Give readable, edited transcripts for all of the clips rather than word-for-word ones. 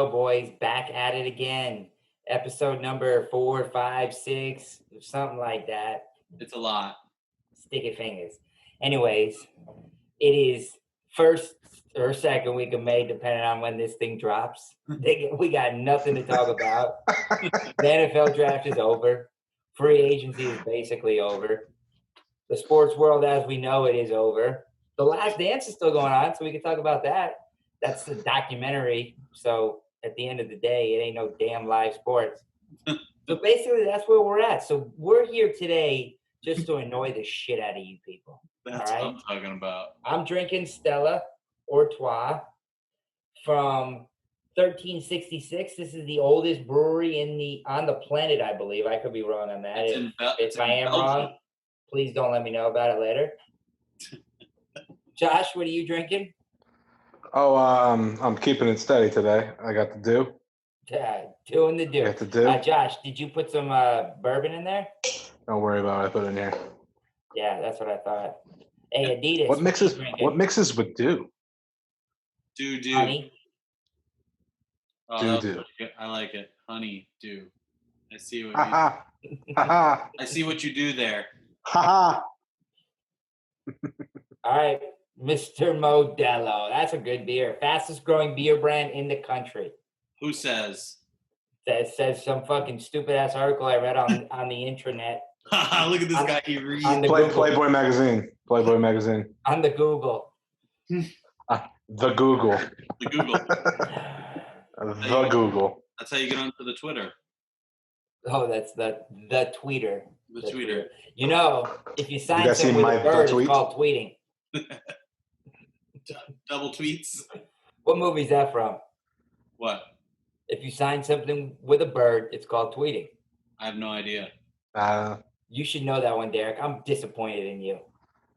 go, boys. Back at it again. Episode number 4, 5, 6, something like that. It's a lot. Sticky fingers. Anyways, it is first or second week of May, depending on when this thing drops. We got nothing to talk about. The NFL draft is over. Free agency is basically over. The sports world as we know it is over. The Last Dance is still going on, so we can talk about that. That's the documentary. So at the end of the day, it ain't no damn live sports. So basically, that's where we're at. So we're here today just to annoy the shit out of you people. That's all right? what I'm talking about. I'm drinking Stella Artois from 1366. This is the oldest brewery on the planet, I believe. I could be wrong on that. If I am wrong, please don't let me know about it later. Josh, what are you drinking? Oh, I'm keeping it steady today. I got the do. Yeah, doing the do. Got the do. Josh, did you put some bourbon in there? Don't worry about what I put in here. Yeah, that's what I thought. Hey, Adidas. What mixes with do? Do. Honey. Oh, do. I like it. Honey, do. I see what Ha you ha. I see what you do there. Ha All right, Mr. Modelo. That's a good beer. Fastest growing beer brand in the country. Who says? That says some fucking stupid ass article I read on the intranet. Look at this guy. He reads. Playboy magazine. Playboy magazine. On the Google. The Google. The Google. The Google. That's how you get onto the Twitter. Oh, that's the tweeter. The tweeter. You know, if you sign guys something see with a bird, tweet? it's called tweeting. Double tweets. What movie is that from? What? If you sign something with a bird, it's called tweeting. I have no idea. You should know that one, Derek. I'm disappointed in you.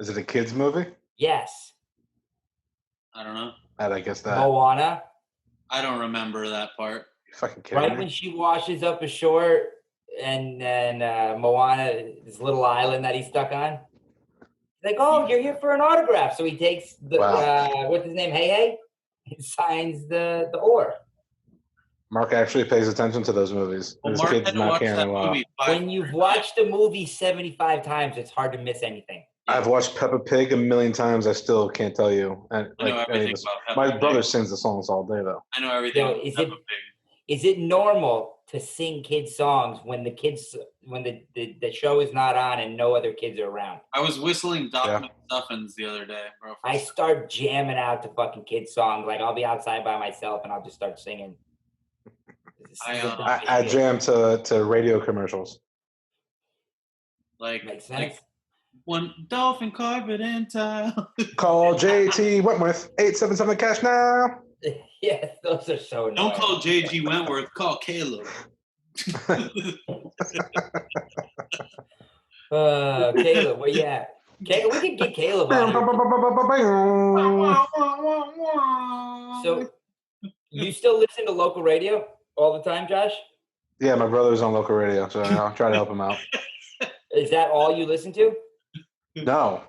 Is it a kids movie? Yes. I don't know. I guess that. Moana. I don't remember that part. You fucking kidding Right me? when she washes up ashore and Moana, this little island that he's stuck on. He's like, oh, you're here for an autograph. So he takes the, what's his name, Hey, and signs the oar. Mark actually pays attention to those movies. Well, His Mark kid's had to not watch caring that a lot. movie When you've watched a movie 75 times, it's hard to miss anything. I've watched Peppa Pig a million times. I still can't tell you. I know everything about Peppa My Pig. brother sings the songs all day, though. I know everything Yo, about Peppa Pig. Is it normal to sing kids' songs when the show is not on and no other kids are around? I was whistling Doc McStuffins the other day, bro. I start jamming out to fucking kids' songs. Like, I'll be outside by myself and I'll just start singing. I jam to radio commercials. Like, Makes sense. like one dolphin carpet and tile. Call JT Wentworth 877 cash now. Yes, those are so annoying. Don't call JG Wentworth. Call Caleb. Caleb, where you at? Caleb, we can get Caleb on here. So, you still listen to local radio all the time, Josh? Yeah, my brother's on local radio, so I'll try to help him out. Is that all you listen to? No.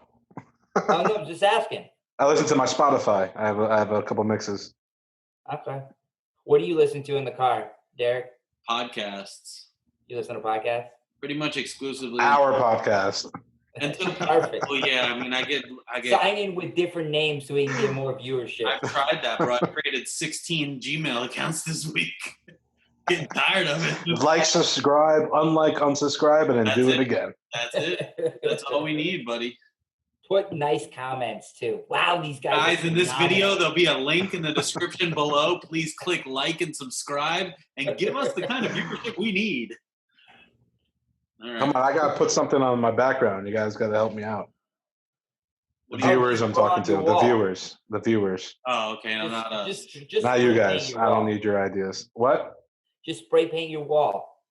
Oh, no, I'm just asking. I listen to my Spotify. I have a couple mixes. Okay. What do you listen to in the car, Derek? Podcasts. You listen to podcasts? Pretty much exclusively. Our podcast. Until Perfect. Well, yeah, I mean, I get. Sign in with different names so we can get more viewership. I've tried that, bro. I created 16 Gmail accounts this week. Getting tired of it. Like, subscribe, unlike, unsubscribe, and then do it again. That's it. That's all we need, buddy. Put nice comments too. Wow, these guys. Guys, in this video, there'll be a link in the description below. Please click like and subscribe and give us the kind of viewership we need. All right. Come on, I gotta put something on my background. You guys gotta help me out. The viewers I'm talking to. The viewers. Oh, okay. I'm not just not you guys. I don't need your ideas. What? Just spray paint your wall.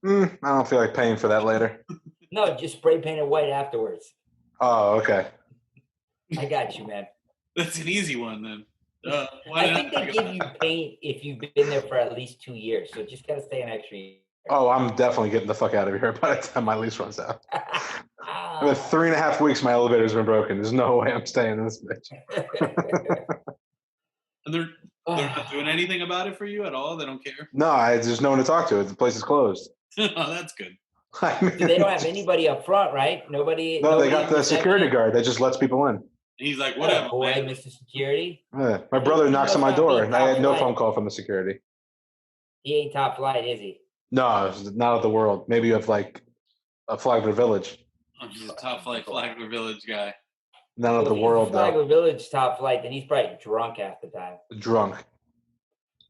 I don't feel like paying for that later. No, just spray paint it white afterwards. Oh, okay. I got you, man. That's an easy one then. I think they give you paint if you've been there for at least 2 years. So just gotta stay an extra year. Oh, I'm definitely getting the fuck out of here by the time my lease runs out. I've been 3.5 weeks. My elevator's been broken. There's no way I'm staying in this bitch. And They're not doing anything about it for you at all. They don't care. No, there's no one to talk to. The place is closed. Oh, that's good. I mean, So they don't have anybody up front, right? Nobody. No, they nobody got the security guard that just lets people in. And he's like, Whatever, whatever, boy, man. Mr. Security. Yeah. My brother He knocks must on my not be door, and I had no top phone flight. call from the security. He ain't top flight, is he? No, it's not of the world. Maybe of like a Flagler Village. I'm just a top flight Flagler Village guy. Not of Well, the if he's world, though. Flagler Village top flight, then he's probably drunk half the time. Drunk.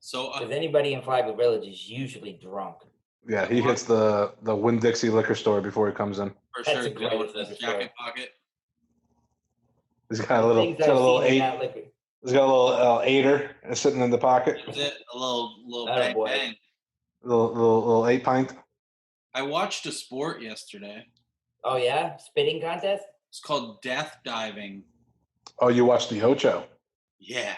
So Because anybody in Flagler Village is usually drunk. Yeah, he hits the Winn-Dixie liquor store before he comes in. for That's sure, a go great with his liquor jacket pocket. He's got a little, Things he's got a I've little seen in eight. that liquor. He's got a little aider sitting in the pocket. That's it. A little Atta bang boy. bang. Little 8-pint. I watched a sport yesterday. Oh yeah, spitting contest. It's called death diving. Oh, you watched the Ocho. Yeah.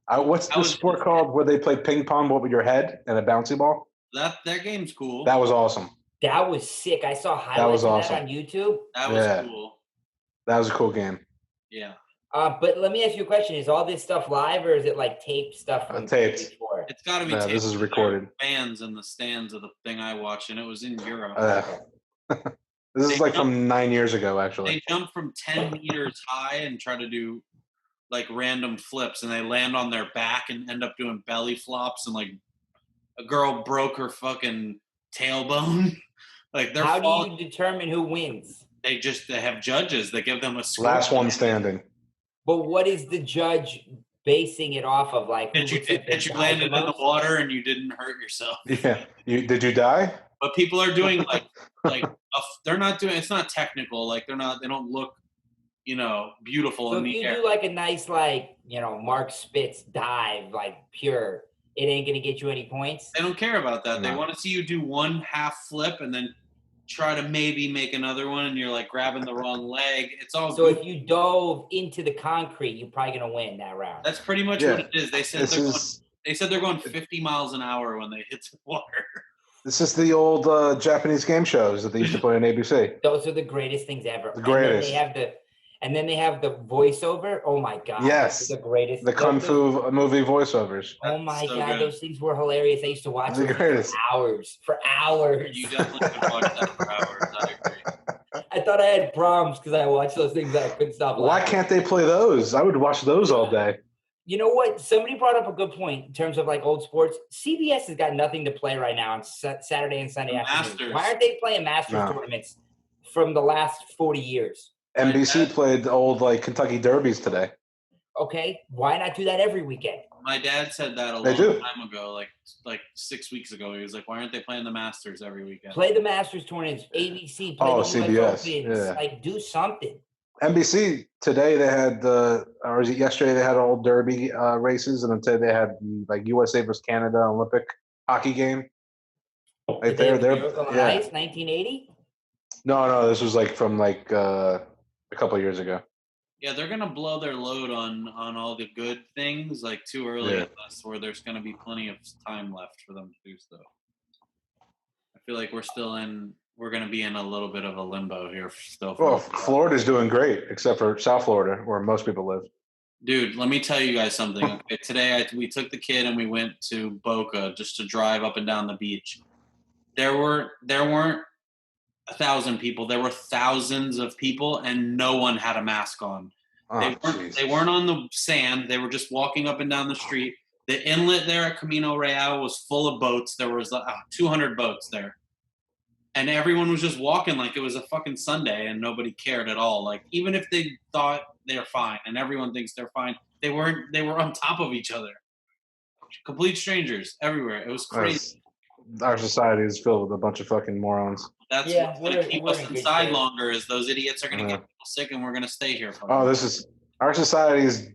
What's That the was- sport called where they play ping pong but with your head and a bouncy ball? That game's cool. That was awesome. That was sick. I saw highlights was of awesome. that on YouTube. That was Yeah. cool. That was a cool game. Yeah. But let me ask you a question: is all this stuff live, or is it like taped stuff from Taped. before? It's got to be No, taped. this is There recorded. were fans in the stands of the thing I watched, and it was in Europe. This is like from 9 years ago, actually. They jump from 10 meters high and try to do like random flips, and they land on their back and end up doing belly flops, and like a girl broke her fucking tailbone. Like they're How falling. do you determine who wins? They have judges. They give them a score. Last one standing. But what is the judge basing it off of? Like, who That you, looks like they that you died landed the in the most? water and you didn't hurt yourself. Yeah. Did you die? But people are doing they're not doing. It's not technical. Like they don't look, beautiful So in if the you air. do like a nice, like, Mark Spitz dive, like pure, it ain't gonna get you any points. They don't care about that. They No. want to see you do one half flip and then try to maybe make another one, and you're like grabbing the wrong leg. It's all So good. if you dove into the concrete, you're probably gonna win that round. That's pretty much Yeah. what it is. They said they're going 50 miles an hour when they hit the water. This is the old Japanese game shows that they used to play on ABC. Those are the greatest things ever. The greatest. And then they have the voiceover. Oh my god! Yes. those are the greatest. The Kung Those- Fu movie voiceovers. Oh my so god, good. those things were hilarious. I used to watch The them greatest. for hours. You definitely could watch that for hours. I agree. I thought I had problems because I watched those things that I couldn't stop. Why laughing. can't they play those? I would watch those all day. You know what? Somebody brought up a good point in terms of like old sports. CBS has got nothing to play right now on Saturday and Sunday The afternoons. Masters. Why aren't they playing Masters No. tournaments from the last 40 years? NBC Dad- played the old Kentucky Derbies today. Okay, why not do that every weekend? My dad said that a They long do. time ago, like 6 weeks ago. He was like, "Why aren't they playing the Masters every weekend?" Play the Masters tournaments, ABC, play Oh, the US CBS, Opens, yeah. like do something. NBC today they had or was it yesterday they had old Derby races, and then today they had like USA versus Canada Olympic hockey game. Right Did they there, have they're Miracle on yeah. Ice, 1980? No, this was like from a couple of years ago. Yeah, they're gonna blow their load on all the good things like too early, Yeah. where there's gonna be plenty of time left for them to do so. I feel like we're gonna be in a little bit of a limbo here still. for a Well, while. Florida's doing great, except for South Florida, where most people live. Dude, let me tell you guys something. Okay, today we took the kid and we went to Boca just to drive up and down the beach. There weren't 1,000 people. There were thousands of people, and no one had a mask on. Oh, They weren't on the sand. They were just walking up and down the street. The inlet there at Camino Real was full of boats. There was 200 boats there. And everyone was just walking like it was a fucking Sunday, and nobody cared at all. Like, even if they thought they're fine and everyone thinks they're fine, they weren't. They were on top of each other. Complete strangers everywhere. It was crazy. Our society is filled with a bunch of fucking morons. That's Yeah, what's going to keep we're us in good inside shape. longer is those idiots are going to Yeah. get people sick, and we're going to stay here for Oh, our society is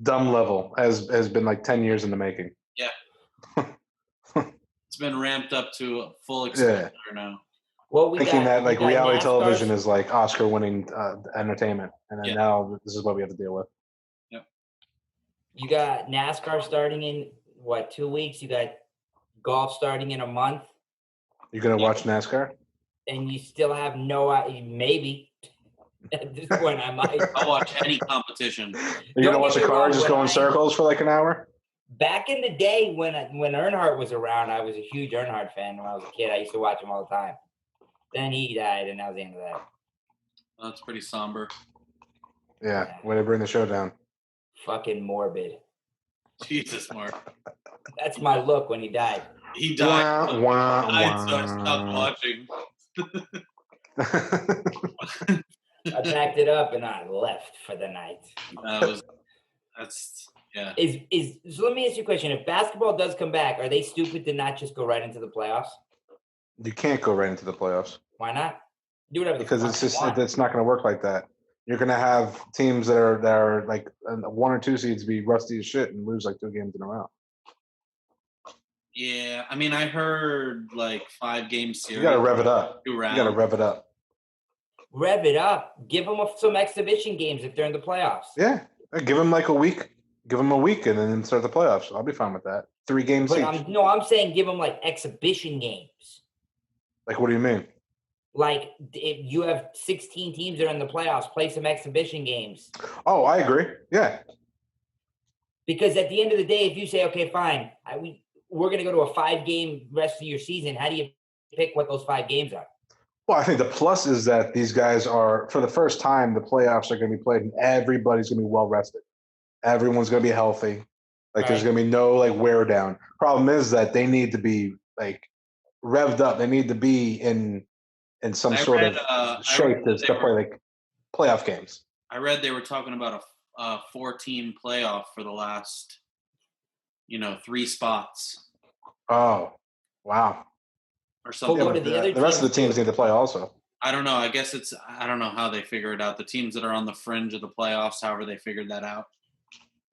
dumb level has been like 10 years in the making. It's been ramped up to a full extent now. Well, we Thinking that got reality NASCAR. television is like Oscar winning entertainment, and then Yeah. now this is what we have to deal with. You got NASCAR starting in, 2 weeks? You got golf starting in a month? You're gonna watch NASCAR? And you still have maybe. At this point, I might. I'll watch any competition. You're gonna Don't watch get a me car wrong, just when go in I- circles for like an hour? Back in the day when Earnhardt was around, I was a huge Earnhardt fan when I was a kid. I used to watch him all the time. Then he died, and that was the end of that. That's pretty somber. Yeah, way to bring the show down. Fucking morbid. Jesus, Mark. That's my look when he died. He died. Wah, wah, He died, so I wah. stopped watching. I packed it up and I left for the night. Yeah. So let me ask you a question. If basketball does come back, are they stupid to not just go right into the playoffs? You can't go right into the playoffs Why not? Do whatever the because fuck it's you just want. it's not going to work like that. You're going to have teams that are like 1 or 2 seeds be rusty as shit and lose like 2 games in a row. Yeah, I mean, I heard like 5-game series. You got to rev it up. 2 rounds. You got to rev it up. Rev it up. Give them some exhibition games if they're in the playoffs. Yeah, give them like a week. Give them a week and then start the playoffs. I'll be fine with that. 3 games But each. I'm saying give them like exhibition games. Like, what do you mean? Like if you have 16 teams that are in the playoffs, play some exhibition games. Oh, I agree. Yeah. Because at the end of the day, if you say, okay, fine, we're going to go to a 5-game rest of your season, how do you pick what those 5 games are? Well, I think the plus is that these guys are, for the first time, the playoffs are going to be played and everybody's going to be well rested. Everyone's going to be healthy. Like, there's going to be no, like, wear down. Problem is that they need to be, like, revved up. They need to be in some sort of shape to play, like, playoff games. I read they were talking about a 4-team playoff for the last, 3 spots. Oh, wow. Or something. Yeah, the rest of the teams need to play also. I don't know. I guess I don't know how they figure it out. The teams that are on the fringe of the playoffs, however they figured that out.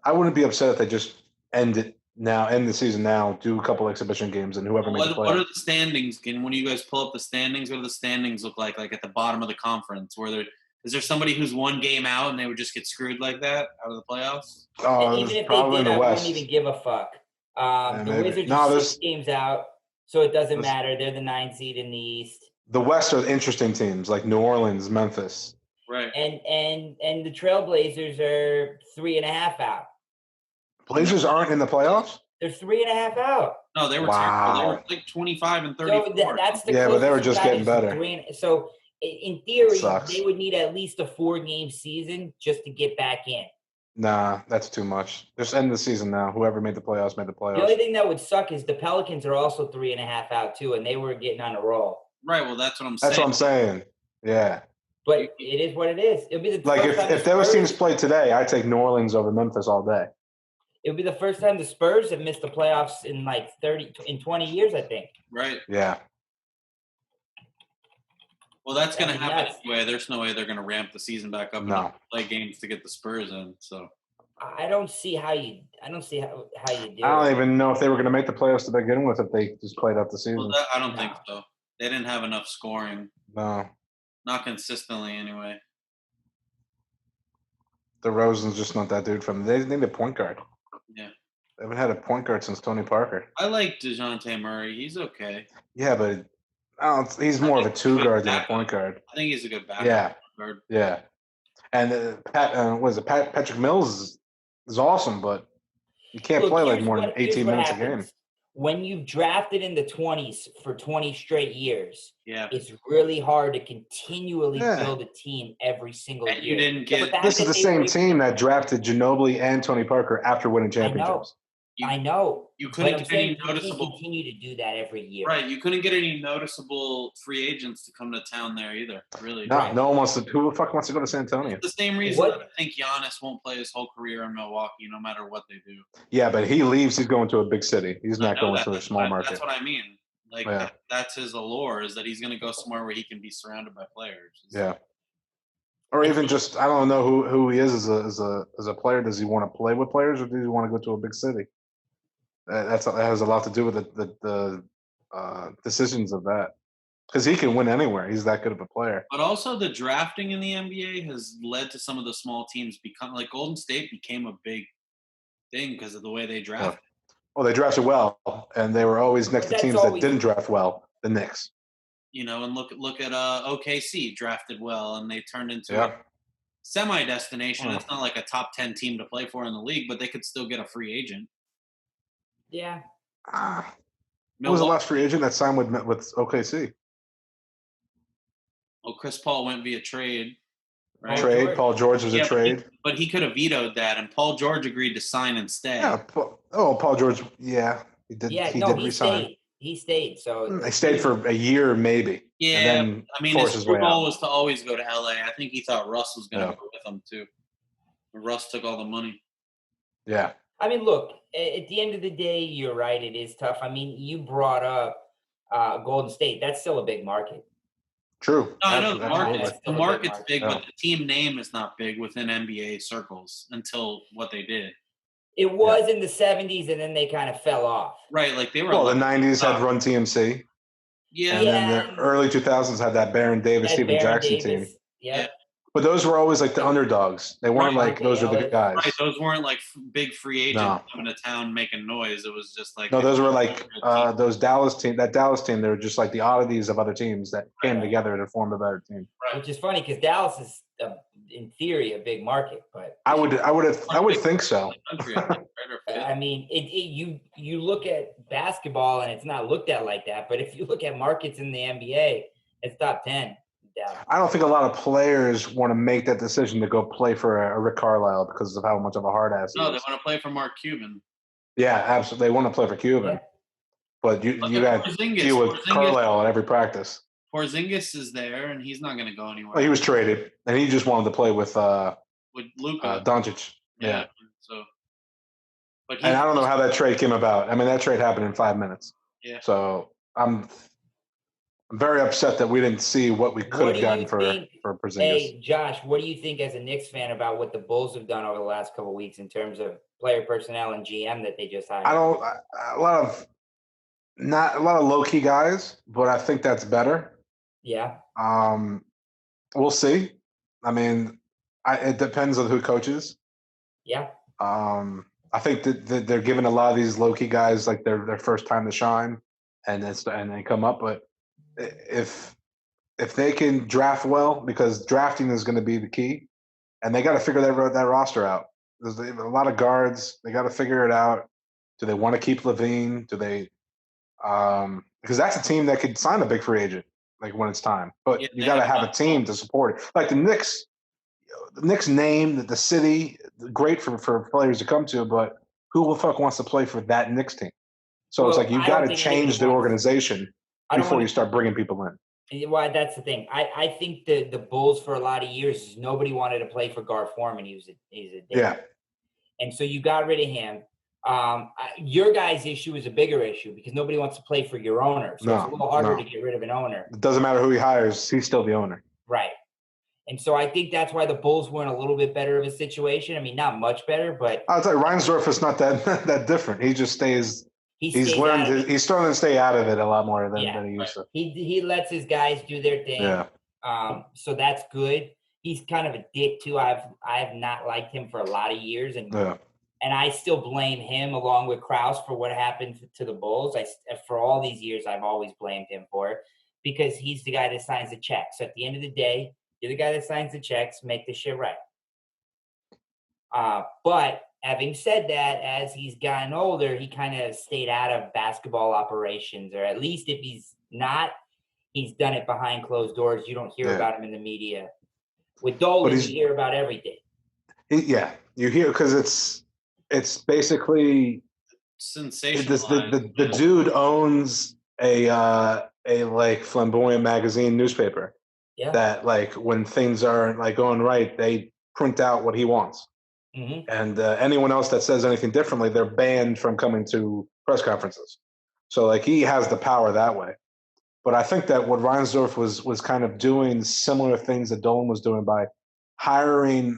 I wouldn't be upset if they just end the season now, do a couple exhibition games, and whoever makes the playoffs. What are the standings? When you guys pull up the standings, what do the standings look like at the bottom of the conference? Is there somebody who's 1 game out and they would just get screwed like that out of the playoffs? Even if they did, I wouldn't even give a fuck. The Wizards are 6 games out, so it doesn't matter. They're the 9 seed in the East. The West are interesting teams like New Orleans, Memphis. Right. And the Trailblazers are 3.5 out. Blazers aren't in the playoffs? They're 3.5 out. No, they were terrible. They were like 25 and 34. So that's the but they were just getting better. So in theory, they would need at least a 4-game season just to get back in. Nah, that's too much. Just end the season now. Whoever made the playoffs made the playoffs. The only thing that would suck is the Pelicans are also 3.5 out too, and they were getting on a roll. Right. Well, that's what I'm saying. That's what I'm saying. Yeah. But it is what it is. It'll be the like if those teams played today, I'd take New Orleans over Memphis all day. It'll be the first time the Spurs have missed the playoffs in like 20 years, I think. Right. Yeah. Well, that's going to happen anyway. There's no way they're going to ramp the season back up and play games to get the Spurs in. So I don't see how you do it. I don't even know if they were going to make the playoffs to begin with if they just played out the season. Well, I don't think so. They didn't have enough scoring. No. Not consistently, anyway. DeRozan's just not that dude from them. They need a point guard. Yeah. They haven't had a point guard since Tony Parker. I like DeJounte Murray. He's okay. Yeah, but he's more of a 2 guard than a point guard. I think he's a good backup guard. Yeah. And Patrick Mills is awesome, but you can't play like more than 18 minutes a game. When you've drafted in the 20s for 20 straight years, it's really hard to continually build a team every single year. You didn't get this is the same team that drafted Ginobili and Tony Parker after winning championships. I know. You couldn't get any noticeable. You continue to do that every year. Right. You couldn't get any noticeable free agents to come to town there either. Really. No one wants to. Who the fuck wants to go to San Antonio? It's the same reason that I think Giannis won't play his whole career in Milwaukee, no matter what they do. Yeah, but he leaves. He's going to a big city. He's not going to a small market. That's what I mean. Like that's his allure, is that he's going to go somewhere where he can be surrounded by players. Yeah. Or even just, I don't know who he is as a player. Does he want to play with players, or does he want to go to a big city? That has a lot to do with the decisions of that, because he can win anywhere. He's that good of a player. But also, the drafting in the NBA has led to some of the small teams become like Golden State became a big thing because of the way they drafted. Yeah. Well, they drafted well, and they were always next to teams that didn't draft well. The Knicks. And look at OKC drafted well, and they turned into a semi-destination. It's not like a top 10 team to play for in the league, but they could still get a free agent. Yeah. Who was the last free agent that signed with OKC? Well, Chris Paul went via trade, right? Trade. Paul George was a trade. But he could have vetoed that, and Paul George agreed to sign and stay. Yeah. Paul George. Yeah, he did. Yeah, he no, did resign. He stayed. So He stayed for a year, maybe. Yeah, and then I mean, his goal was to always go to LA. I think he thought Russ was going to go with him too. But Russ took all the money. Yeah. I mean, look, at the end of the day, you're right. It is tough. I mean, you brought up Golden State. That's still a big market. True. No, I know the market's big, but the team name is not big within NBA circles until what they did. It was in the 70s, and then they kind of fell off. Right, like they were. Well, the 90s had Run TMC. Yeah. And then the early 2000s had that Baron Davis, Steven Jackson team. Yeah. But those were always like the underdogs. They weren't those were the good guys. Right, those weren't like big free agents coming to town making noise. It was just like those were like those Dallas team. That Dallas team, they were just like the oddities of other teams that came together to form a better team. Right. Which is funny because Dallas is, in theory, a big market. But I would think so. I mean, you look at basketball and it's not looked at like that. But if you look at markets in the NBA, it's top 10. I don't think a lot of players want to make that decision to go play for a Rick Carlisle because of how much of a hard ass he is. No, they want to play for Mark Cuban. Yeah, absolutely. They want to play for Cuban. Yeah. But you got deal with Carlisle at every practice. Porzingis is there, and he's not going to go anywhere. Well, he was traded, and he just wanted to play with Luka Doncic. Yeah. So, and I don't know how that trade came about. I mean, that trade happened in 5 minutes. Yeah. So I'm very upset that we didn't see what we could have gotten for Porzingis. Hey, Josh, what do you think as a Knicks fan about what the Bulls have done over the last couple of weeks in terms of player personnel and GM that they just hired? A lot of low key guys, but I think that's better. Yeah. We'll see. I mean, it depends on who coaches. Yeah. I think that they're giving a lot of these low key guys like their first time to shine, and they come up, but if they can draft well, because drafting is going to be the key, and they got to figure that roster out. There's a lot of guards. They got to figure it out. Do they want to keep Levine? Do they? Because that's a team that could sign a big free agent like when it's time. But you got to have a team to support it. Like the Knicks name, the city, great for players to come to, but who the fuck wants to play for that Knicks team? So it's like you got to change the organization before you start bringing people in. Well, that's the thing. I think the Bulls for a lot of years, nobody wanted to play for Gar Forman. He's a dick. Yeah. And so you got rid of him. Your guys' issue is a bigger issue because nobody wants to play for your owner. So it's a little harder to get rid of an owner. It doesn't matter who he hires. He's still the owner. Right. And so I think that's why the Bulls were in a little bit better of a situation. I mean, not much better, but I'll tell you, Reinsdorf is not that different. He just stays. He's learned. He's starting to stay out of it a lot more than he used to. He lets his guys do their thing. Yeah. So that's good. He's kind of a dick too. I've not liked him for a lot of years, and I still blame him along with Krause for what happened to the Bulls. For all these years, I've always blamed him for it because he's the guy that signs the checks. So at the end of the day, you're the guy that signs the checks. Make the shit right. But having said that, as he's gotten older, he kind of stayed out of basketball operations, or at least if he's not, he's done it behind closed doors. You don't hear about him in the media. With Dolan, you hear about everything. You hear because it's basically sensational. The dude owns a like flamboyant magazine newspaper. Yeah. That like when things aren't like going right, they print out what he wants. Mm-hmm. And anyone else that says anything differently, they're banned from coming to press conferences. So like he has the power that way. But I think that what Reinsdorf was kind of doing similar things that Dolan was doing by hiring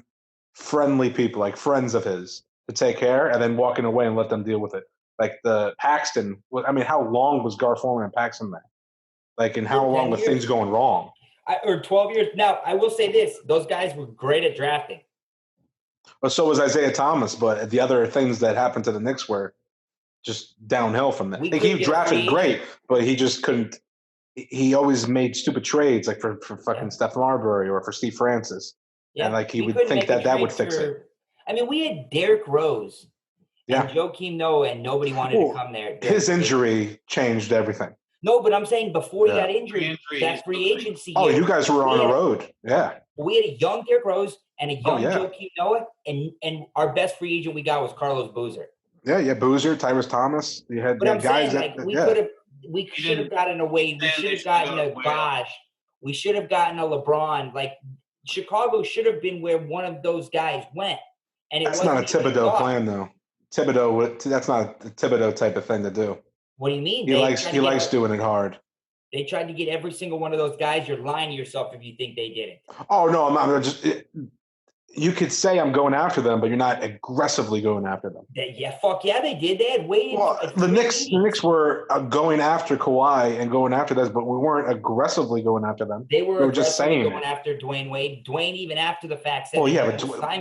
friendly people, like friends of his, to take care and then walking away and let them deal with it. Like the Paxton, I mean, how long was Gar Forman and Paxton there? Like, and how long were things going wrong? Or 12 years. Now, I will say this. Those guys were great at drafting. Well, so was Isaiah Thomas, but the other things that happened to the Knicks were just downhill from that. He drafted great, but he just couldn't. He always made stupid trades, like for fucking Steph Marbury or for Steve Francis. Yeah. And like he would think that would fix it. I mean, we had Derrick Rose Yeah. And Joakim Noah, and nobody wanted Well, to come there. his injury changed everything. No, but I'm saying before he Yeah. got injured, Injury, that he's free still- agency Oh, year, you guys were on we the had- road. Yeah. we had a young Derrick Rose and a young yeah. Joakim Noah, and our best free agent we got was Carlos Boozer. Yeah. Boozer, Tyrus Thomas. You had But I'm guys saying, that, like, we yeah. could have, we should have gotten a Wade, we And should they have should gotten go a way up. Bosh, we should have gotten a LeBron. Like, Chicago should have been where one of those guys went. And it That's not a wasn't even Thibodeau thought. plan, though. That's not a Thibodeau type of thing to do. What do you mean? He likes doing it hard. They tried to get every single one of those guys. You're lying to yourself if you think they didn't. Oh no, I'm not just. You could say I'm going after them, but you're not aggressively going after them. Fuck yeah, they did. They had waited. Well, the Knicks were going after Kawhi and going after this, but we weren't aggressively going after them. They were just saying going after Dwayne Wade. Dwayne, even after the fact, said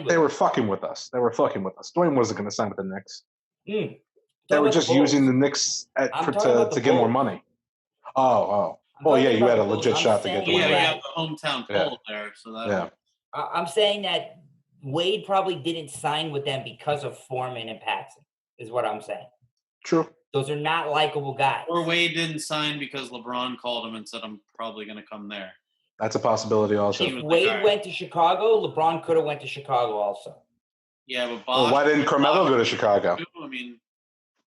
they were fucking with us. Dwayne wasn't going to sign with the Knicks. They were just using the Knicks to get more money. Oh. Well, yeah, you had a legit shot to get Yeah, Dwayne. you have the hometown poll there, so that. Yeah. I'm saying that Wade probably didn't sign with them because of Foreman and Paxson, is what I'm saying. True. Those are not likable guys. Or Wade didn't sign because LeBron called him and said, I'm probably going to come there. That's a possibility also. If Wade went to Chicago, LeBron could have went to Chicago also. Yeah, but Well, why didn't Carmelo go to Chicago? I mean,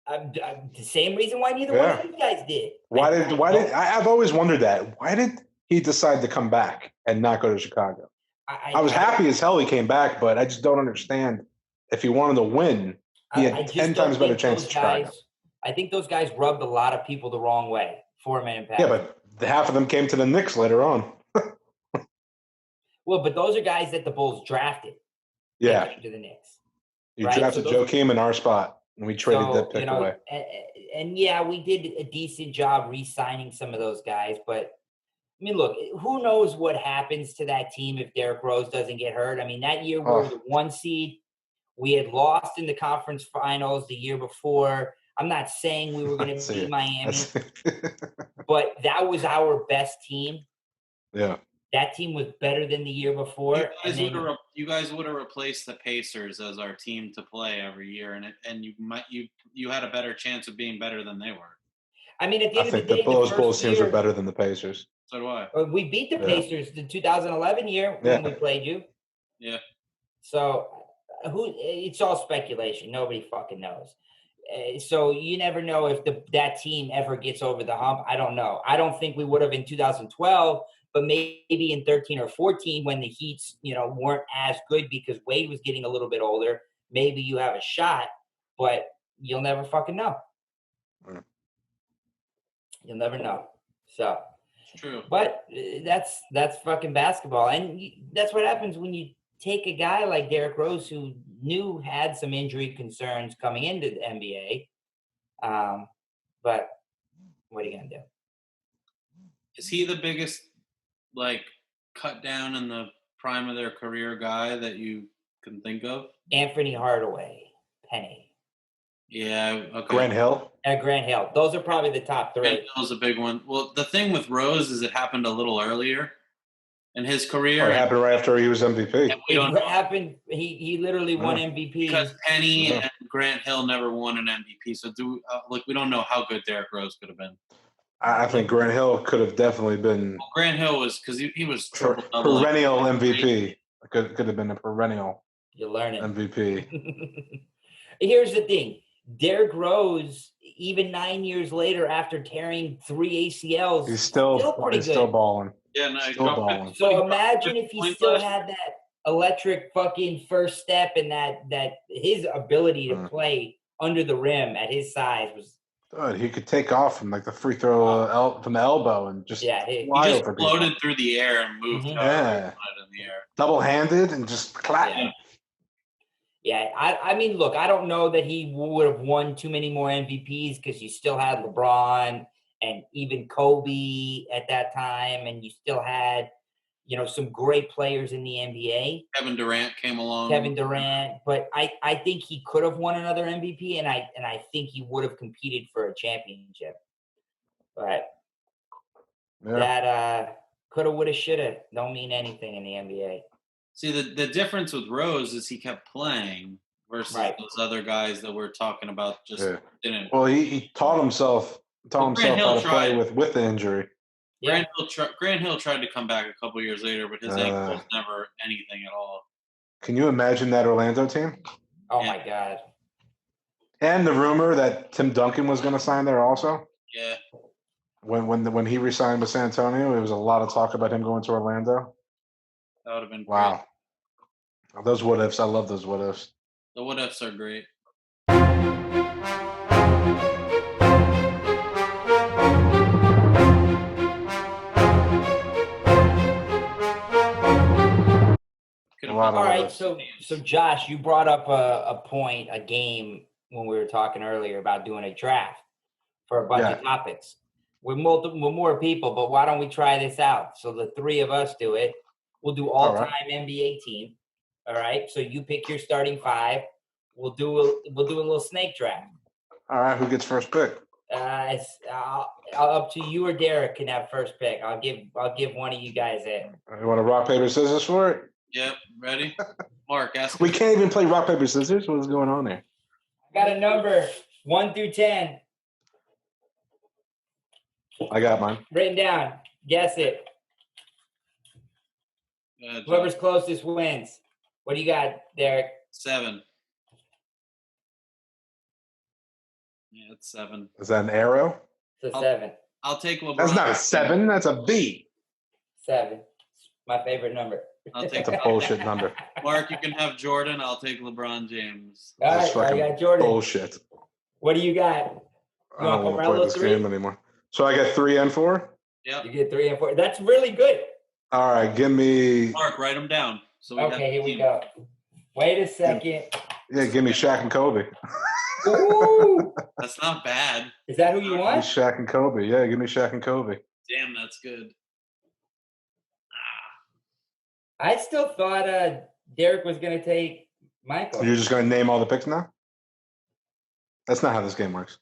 the same reason why neither one of you guys did. I've always wondered that. Why did he decide to come back and not go to Chicago? I was happy as hell he came back, but I just don't understand. If he wanted to win, he had 10 times better chance at Chicago. I think those guys rubbed a lot of people the wrong way. Foreman and Paxson. Yeah, but half of them came to the Knicks later on. Well, but those are guys that the Bulls drafted. Yeah. To the Knicks. You drafted Joakim in our spot, and we traded that pick away. And yeah, we did a decent job re-signing some of those guys, but I mean, look, who knows what happens to that team if Derrick Rose doesn't get hurt? I mean, that year we were the 1 seed. We had lost in the conference finals the year before. I'm not saying we were going to beat Miami, but that was our best team. Yeah. That team was better than the year before. You guys would have replaced the Pacers as our team to play every year, and you had a better chance of being better than they were. I mean, at the end of the day, I think the Bulls teams are better than the Pacers. So do I. We beat the Pacers the 2011 year when we played you. Yeah. So it's all speculation. Nobody fucking knows. So you never know if that team ever gets over the hump. I don't know. I don't think we would have in 2012, but maybe in 13 or 14 when the Heats, weren't as good because Wade was getting a little bit older. Maybe you have a shot, but you'll never fucking know. You'll never know. So. True. But that's fucking basketball. And that's what happens when you take a guy like Derrick Rose who had some injury concerns coming into the NBA. But what are you going to do? Is he the biggest, cut down in the prime of their career guy that you can think of? Anthony Hardaway, Penny. Yeah, okay. Grant Hill? Grant Hill. Those are probably the top three. Grant Hill's a big one. Well, the thing with Rose is it happened a little earlier in his career. It happened right after he was MVP. It happened. He literally won MVP. Because Penny and Grant Hill never won an MVP. So we don't know how good Derrick Rose could have been. I think Grant Hill could have definitely been. Well, Grant Hill was because he was perennial MVP. Could have been a perennial. You're learning MVP. Here's the thing. Derrick Rose, even 9 years later after tearing 3 ACLs, he's still balling. Yeah, no, still balling. So imagine if he still had that electric fucking first step and that his ability to play under the rim at his size was. Good. He could take off from the free throw from the elbow and just he just floated through the air and moved in the air, double-handed and just clap. Yeah, I mean, look, I don't know that he would have won too many more MVPs because you still had LeBron and even Kobe at that time, and you still had, some great players in the NBA. Kevin Durant came along. But I think he could have won another MVP, and I think he would have competed for a championship. But that coulda, woulda, shoulda don't mean anything in the NBA. See, the difference with Rose is he kept playing, versus Right. those other guys that we're talking about just didn't. Well, he taught himself Well, Grant how Hill to play tried. with the injury. Yeah. Grant Hill tried to come back a couple years later, but his ankle was never anything at all. Can you imagine that Orlando team? Oh Yeah. my God. And the rumor that Tim Duncan was going to sign there also. Yeah. When he resigned with San Antonio, there was a lot of talk about him going to Orlando. That would have been Wow. Great. Those what ifs. I love those what ifs. The what ifs are great. All right, so Josh, you brought up a game when we were talking earlier about doing a draft for a bunch of topics with more people. But why don't we try this out? So the three of us do it. We'll do all-time NBA team. All right. So you pick your starting five. We'll do a little snake draft. All right. Who gets first pick? It's up to you or Derek can have first pick. I'll give one of you guys it. You want to rock paper scissors for it? Yep. Ready? Mark, ask. We can't even play rock paper scissors. What's going on there? I got a number 1 through 10 I got mine written down. Guess it. Whoever's closest wins. What do you got, Derek? 7. Yeah, it's 7. Is that an arrow? It's a 7. I'll take LeBron. That's not a 7. That's a B. 7. My favorite number. I'll take That's a bullshit number. Mark, you can have Jordan. I'll take LeBron James. All right, I got Jordan. Bullshit. What do you got? I don't want to play this game anymore. So I got 3 and 4? Yep. You get 3 and 4. That's really good. All right, give me. Mark, write them down. So okay, here we go. Wait a second. Yeah, give me Shaq and Kobe. Ooh. That's not bad. Is that who you want? Shaq and Kobe. Yeah, give me Shaq and Kobe. Damn, that's good. I still thought Derek was going to take Michael. You're just going to name all the picks now? That's not how this game works.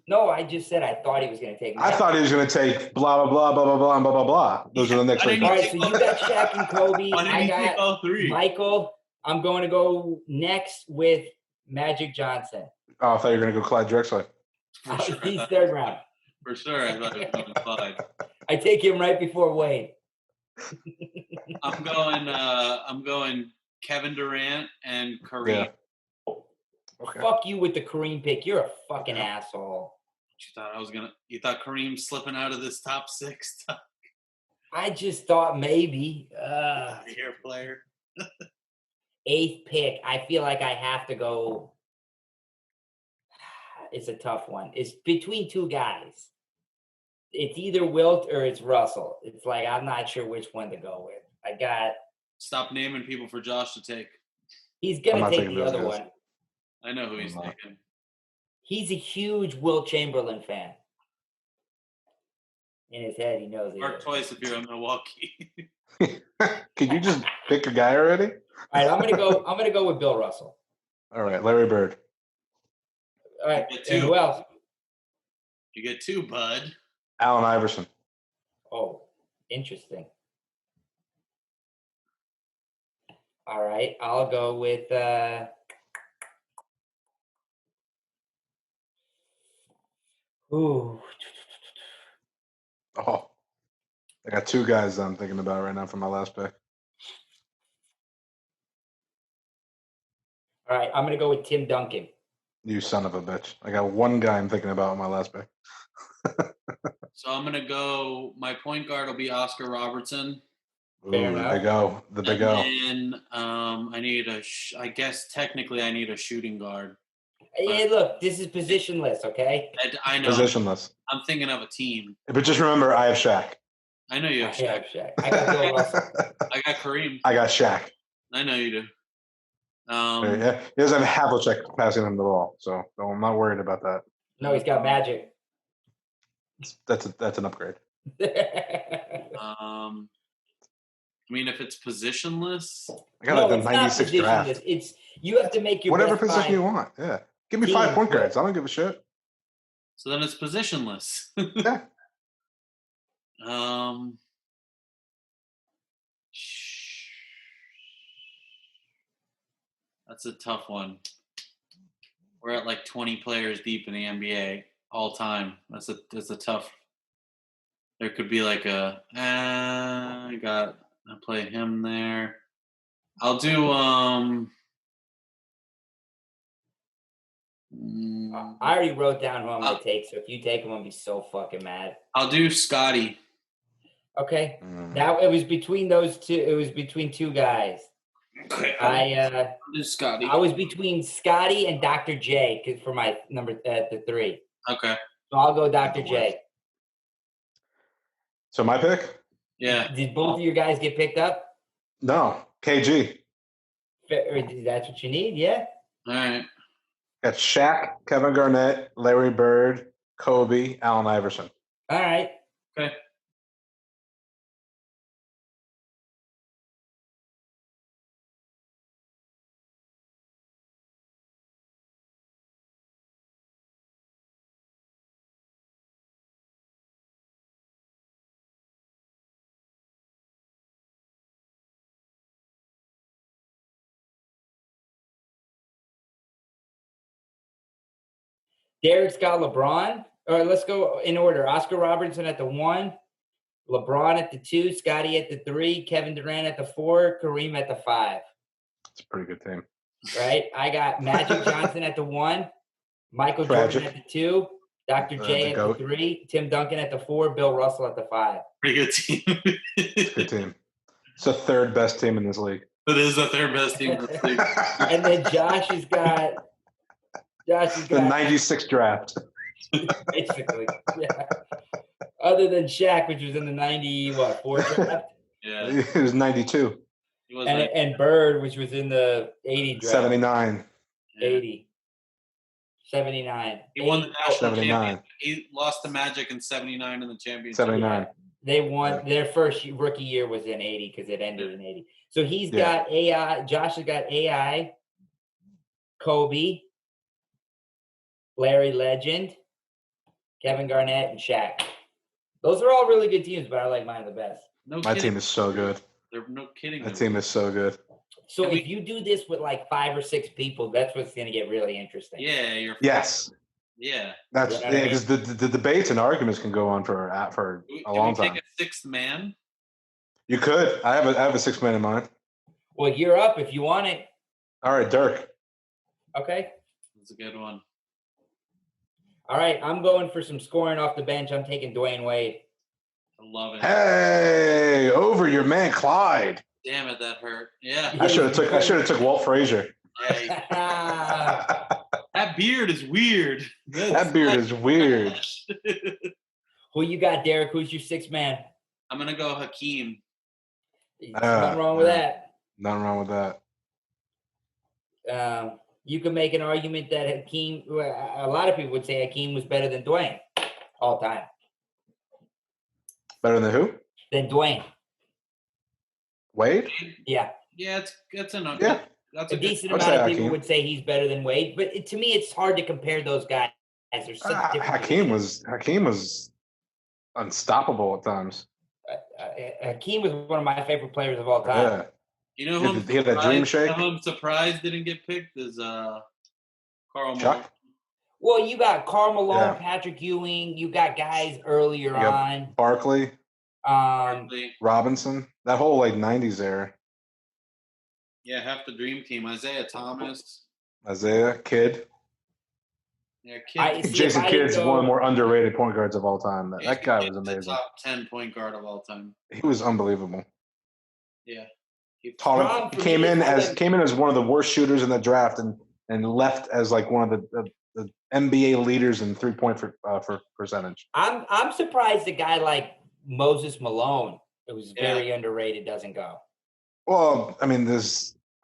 No, I just said I thought he was going to take Michael. I thought he was going to take blah, blah, blah, blah, blah, blah, and blah, blah, blah. Those are the next three. All right, so you got Shaq and Kobe. I got all 3. Michael. I'm going to go next with Magic Johnson. Oh, I thought you were going to go Clyde Drexler. Sure, He's third round. For sure, I thought it was going Clyde. I take him right before Wade. I'm going Kevin Durant and Kareem. Yeah. Okay. Fuck you with the Kareem pick. You're a fucking asshole. You thought Kareem slipping out of this top 6? I just thought maybe. Your player. 8th pick. I feel like I have to go. It's a tough one. It's between 2 guys. It's either Wilt or it's Russell. It's like I'm not sure which one to go with. I got. Stop naming people for Josh to take. He's gonna take the other one. I know who he's taking. He's a huge Wilt Chamberlain fan. In his head, he knows it. Mark twice if you're in Milwaukee. Can you just pick a guy already? All right, I'm gonna go with Bill Russell. All right, Larry Bird. All right, and who else? You get 2, bud. Allen Iverson. Oh, interesting. All right, I'll go with ooh. Oh, I got 2 guys that I'm thinking about right now for my last pick. All right, I'm gonna go with Tim Duncan. You son of a bitch. I got 1 guy I'm thinking about in my last pick. So I'm gonna go. My point guard will be Oscar Robertson. Ooh, the big O. The big O. And then I need I guess technically I need a shooting guard. Hey, look, this is positionless, okay? I know. Positionless. I'm thinking of a team. But just remember, I have Shaq. I know you have Shaq. I got Bill Russell. I got Kareem. I got Shaq. I know you do. Yeah, he doesn't have Havlicek passing him the ball, so I'm not worried about that. No, he's got Magic. That's an upgrade. I mean, if it's positionless, I got the 96 draft. It's you have to make your whatever best position you want. Yeah, give me 5 point guards. I don't give a shit. So then it's positionless. Yeah. That's a tough one. We're at like 20 players deep in the NBA all time. That's a tough. There could be like I play him there. I'll do I already wrote down who I'm gonna take, so if you take him, I'm gonna be so fucking mad. I'll do Scotty. Okay. Now it was between those two. It was between two guys. Okay. I'll do Scotty. I was between Scotty and Dr. J for my number at the 3. Okay. So I'll go Dr. J. So my pick? Yeah. Did both of you guys get picked up? No, KG. That's what you need, yeah? All right. Got Shaq, Kevin Garnett, Larry Bird, Kobe, Allen Iverson. All right. Okay. Derek's got LeBron. All right, let's go in order. Oscar Robertson at the 1, LeBron at the 2, Scotty at the 3, Kevin Durant at the 4, Kareem at the 5. It's a pretty good team. Right? I got Magic Johnson at the 1, Michael Jordan at the 2, Dr. J at the 3, Tim Duncan at the 4, Bill Russell at the 5. Pretty good team. It's a good team. It's the third best team in this league. It is the third best team in this league. And then Josh has got the 96 draft. Basically, yeah. Other than Shaq, which was in the 94 draft. Yeah. It was 92. He was And Bird, which was in the 80 draft. 79. 80. 79. He won the national 79. championship. He lost to Magic in 79 in the championship. 79. They won their first rookie year was in 80 because it ended in 80. So he's got AI. Josh has got AI, Kobe, Larry Legend, Kevin Garnett, and Shaq. Those are all really good teams, but I like mine the best. My team is so good. They're no kidding. My team is so good. So if you do this with like 5 or 6 people, that's what's going to get really interesting. Yeah, yes. Yeah. That's because the debates and arguments can go on for a long time. Take a 6th man. You could. I have a 6th man in mind. Well, you're up if you want it. All right, Dirk. Okay. That's a good one. All right, I'm going for some scoring off the bench. I'm taking Dwayne Wade. I love it. Hey, over your man Clyde. Damn it, that hurt. Yeah. I should have took Walt Frazier. Yeah. That beard is weird. That beard is weird. Who you got, Derek? Who's your 6th man? I'm gonna go Hakeem. Nothing wrong with that. Nothing wrong with that. You can make an argument that Hakeem. A lot of people would say Hakeem was better than Dwayne all time. Better than who? Than Dwayne. Wade? Yeah. Yeah, that's enough. Yeah. That's a decent amount of people would say he's better than Wade, but to me, it's hard to compare those guys. There's such different Hakeem was unstoppable at times. Hakeem was one of my favorite players of all time. Yeah. You know who he had that dream shake? You know who I'm surprised didn't get picked is Karl Malone. Chuck? Well, you got Karl Malone, Patrick Ewing. You got guys earlier on. Barkley. Robinson. That whole 90s era. Yeah, half the dream team. Isaiah Thomas. Kidd. Yeah, Kidd. Jason Kidd's one of the more underrated point guards of all time. That guy was amazing. Top 10 point guard of all time. He was unbelievable. Yeah. Came in as one of the worst shooters in the draft and left as one of the NBA leaders in 3-point for percentage. I'm surprised a guy like Moses Malone, it was very underrated, doesn't go. Well, I mean,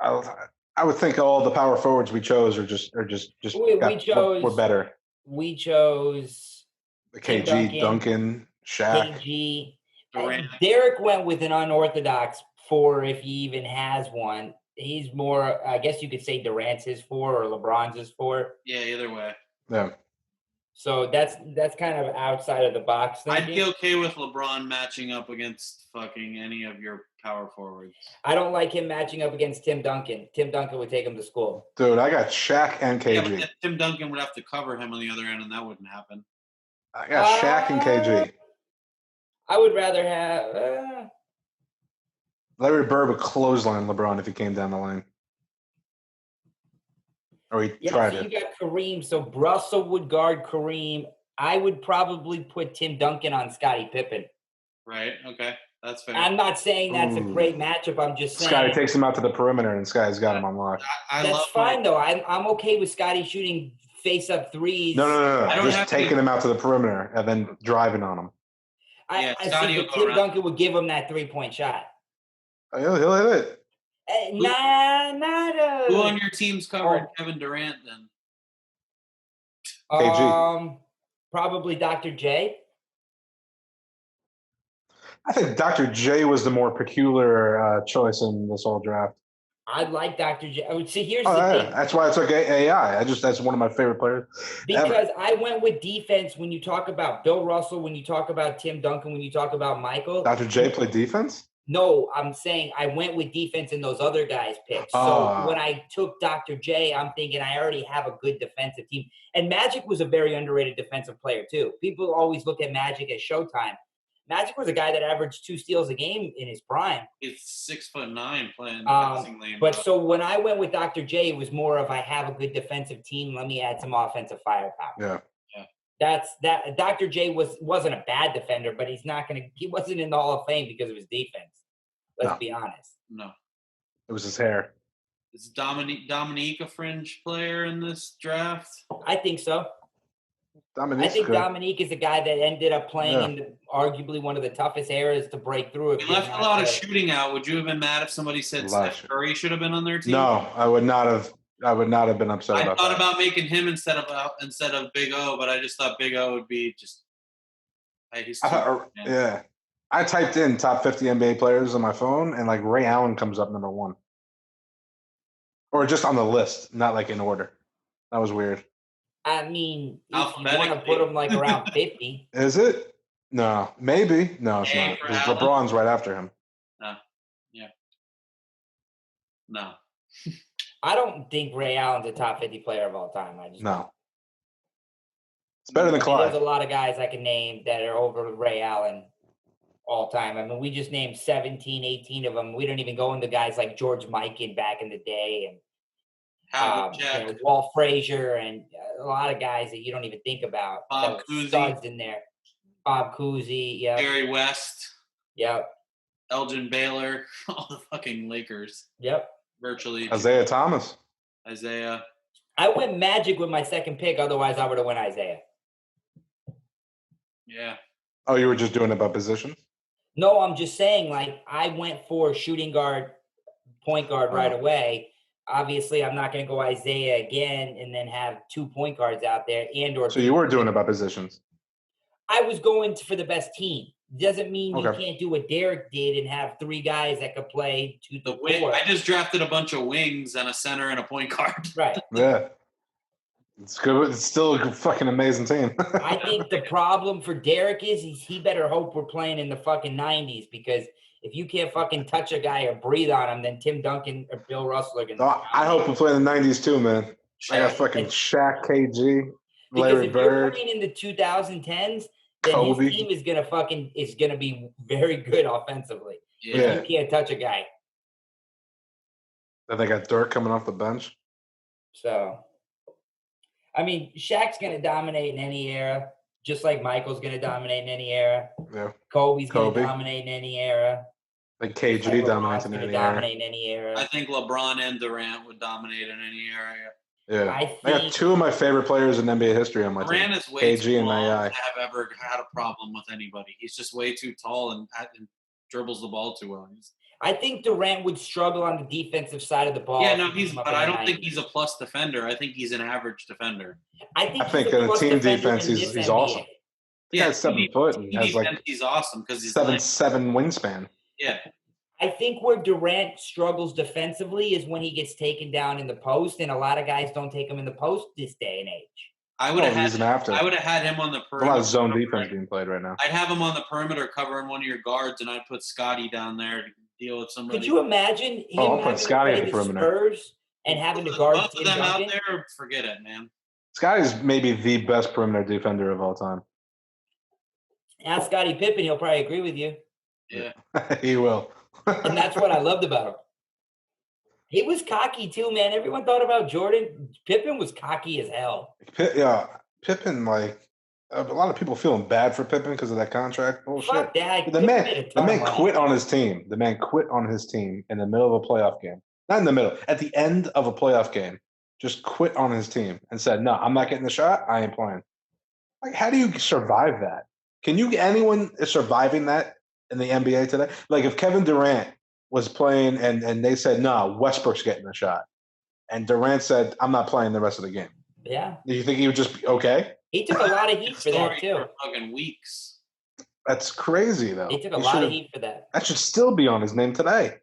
I would think all the power forwards we chose were better. We chose KG, Duncan, Shaq. KG. Derek went with an unorthodox 4, if he even has one. He's more, I guess you could say Durant's his 4 or LeBron's his 4. Yeah, either way. Yeah. So that's kind of outside of the box I'd thinking. be okay with LeBron matching up against fucking any of your power forwards. I don't like him matching up against Tim Duncan. Tim Duncan would take him to school. Dude, I got Shaq and Yeah, KG. but then Tim Duncan would have to cover him on the other end, and that wouldn't happen. I got Shaq and KG. I would rather have. Larry Bird would clothesline LeBron if he came down the lane. Or he tried so it. you got Kareem. So Russell would guard Kareem. I would probably put Tim Duncan on Scottie Pippen. Right? Okay. That's fair. I'm not saying that's a Ooh. great matchup. I'm just saying. Scotty takes him out to the perimeter, and Scotty's got him on lock. I That's love fine, though. I'm okay with Scotty shooting face-up threes. No. I don't have Just to taking him out to the perimeter and then driving on him. Yeah, I Scotty think will that go Tim around. Duncan would give him that three-point shot. He'll hit it. Not Who on your team's covered Kevin Durant then? KG. Probably Dr. J. I think Dr. J was the more peculiar choice in this whole draft. I like Dr. J. Oh, see, here's Oh, the yeah. thing. That's why I took AI. That's one of my favorite players. Because I went with defense when you talk about Bill Russell, when you talk about Tim Duncan, when you talk about Michael. Dr. J played defense? No, I'm saying I went with defense in those other guys' picks. So when I took Dr. J, I'm thinking I already have a good defensive team. And Magic was a very underrated defensive player, too. People always look at Magic as Showtime. Magic was a guy that averaged 2 steals a game in his prime. He's 6'9" playing passing lane. But so when I went with Dr. J, it was more of I have a good defensive team. Let me add some offensive firepower. Yeah. That's that. Dr. J wasn't a bad defender, but he wasn't in the Hall of Fame because of his defense. Let's be honest. No. It was his hair. Is Dominique a fringe player in this draft? I think so. Dominique's I think good. Dominique is a guy that ended up playing in arguably one of the toughest eras to break through. We left a lot of shooting out. Would you have been mad if somebody said Steph Curry should have been on their team? No, I would not have. I would not have been upset I about thought that. about making him instead of Big O, but I just thought Big O would be just. Yeah. I typed in top 50 NBA players on my phone, and like Ray Allen comes up number 1. Or just on the list, not like in order. That was weird. I mean, if you want to put him like around 50. Is it? No. Maybe. No, it's not. Because LeBron's right after him. No. Yeah. No. I don't think Ray Allen's a top 50 player of all time. No. It's better than Clyde. There's a lot of guys I can name that are over Ray Allen all time. I mean, we just named 17, 18 of them. We don't even go into guys like George Mikan back in the day and Walt Frazier and a lot of guys that you don't even think about. Bob Cousy. Studs in there. Bob Cousy, yeah. Jerry West. Yep. Elgin Baylor. All the fucking Lakers. Yep. Virtually. Isaiah Thomas. Isaiah. I went Magic with my second pick. Otherwise, I would have went Isaiah. Yeah. Oh, you were just doing it by position? No, I'm just saying, like, I went for shooting guard, point guard right away. Obviously, I'm not going to go Isaiah again and then have 2 point guards out there So you were doing it by positions? I was going for the best team. Doesn't mean you can't do what Derek did and have 3 guys that could play 2 to 4. I just drafted a bunch of wings and a center and a point guard. Right. Yeah. It's good. It's still a fucking amazing team. I think the problem for Derek is he better hope we're playing in the fucking 90s because if you can't fucking touch a guy or breathe on him, then Tim Duncan or Bill Russell are going to. I hope we play in the 90s too, man. I got fucking Shaq, KG, Larry if Bird. you're playing in the 2010s, then Kobe. his team is gonna be very good offensively. Yeah. You can't touch a guy. Then they got Dirk coming off the bench. So, I mean, Shaq's gonna dominate in any era, just like Michael's gonna dominate in any era. Yeah. Kobe's gonna dominate in any era. Like KG dominates in any era. In any era. I think LeBron and Durant would dominate in any area. Yeah. I got 2 of my favorite players in NBA history on my team. Durant is way KG too and long AI. to have ever had a problem with anybody. He's just way too tall and dribbles the ball too well. I think Durant would struggle on the defensive side of the ball. Yeah, no, but I don't think he's a plus defender. I think he's an average defender. I think in the team defense, he's awesome. Yeah, He's 7 foot and has like he's awesome because he's 7'7" wingspan. Yeah. I think where Durant struggles defensively is when he gets taken down in the post, and a lot of guys don't take him in the post this day and age. I would have he's an after. I would have had him on the A perimeter. lot of zone defense being played right now. I'd have him on the perimeter covering one of your guards, and I'd put Scotty down there to deal with somebody. Could you imagine him I'm having putting to Scotty play at the the perimeter. Spurs and having to guard Both of Tim them out Duncan? there, forget it, man. Scotty's maybe the best perimeter defender of all time. Ask Scottie Pippen, he'll probably agree with you. Yeah. He will. And that's what I loved about him. He was cocky too, man. Everyone thought about Jordan. Pippen was cocky as hell. Pippen, like a lot of people feeling bad for Pippen because of that contract bullshit. Fuck that. The Pippen man, made a the ton man of money. quit on his team. The man quit on his team in the middle of a playoff game. Not in the middle, at the end of a playoff game. Just quit on his team and said, "No, I'm not getting the shot. I ain't playing." Like, how do you survive that? Can you anyone is surviving that in the NBA today? Like, if Kevin Durant was playing and they said, "No, Westbrook's getting the shot," and Durant said, "I'm not playing the rest of the game," Yeah. do you think he would just be okay? He took a lot of heat for that Story too. for fucking weeks. That's crazy, though. He took a He lot of should've- heat for that. That should still be on his name today.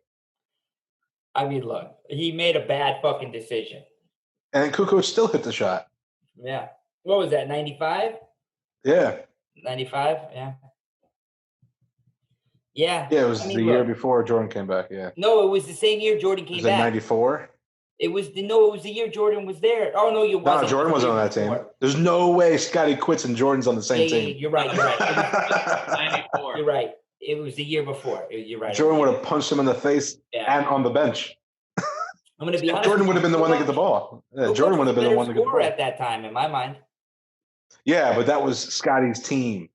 I mean, look, he made a bad fucking decision. And Kukoc still hit the shot. Yeah. What was that, 95? Yeah. 95? Yeah. Yeah. Yeah, it was I mean, the year look. before Jordan came back. Yeah. No, it was the same year Jordan came Was it back. 94? It was the year Jordan was there. Oh no, you No, wasn't. Jordan It was wasn't the on year that team. before. There's no way Scotty quits and Jordan's on the same Yeah, team. you're right. You're right. 94. You're right. It was the year before. You're right. Jordan would have punched him in the face Yeah. and on the bench. I'm gonna be honest. Jordan would have been the one to Kukoc- get the ball. Yeah, Kukoc Jordan would was have been a the one to better get the scorer ball. at that time, in my mind. Yeah, but that was Scotty's team.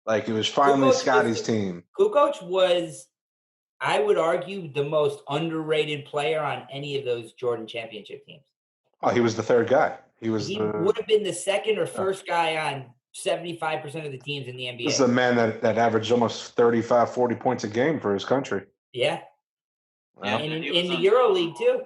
Like, it was finally Kukoc was Scotty's the- team. Kukoc was, I would argue, the most underrated player on any of those Jordan championship teams. Oh, he was the third guy. He was He the would have been the second or first guy on 75% of the teams in the NBA. this is a man that averaged almost 35, 40 points a game for his country. Yeah, Yeah. and he in was the on- EuroLeague too.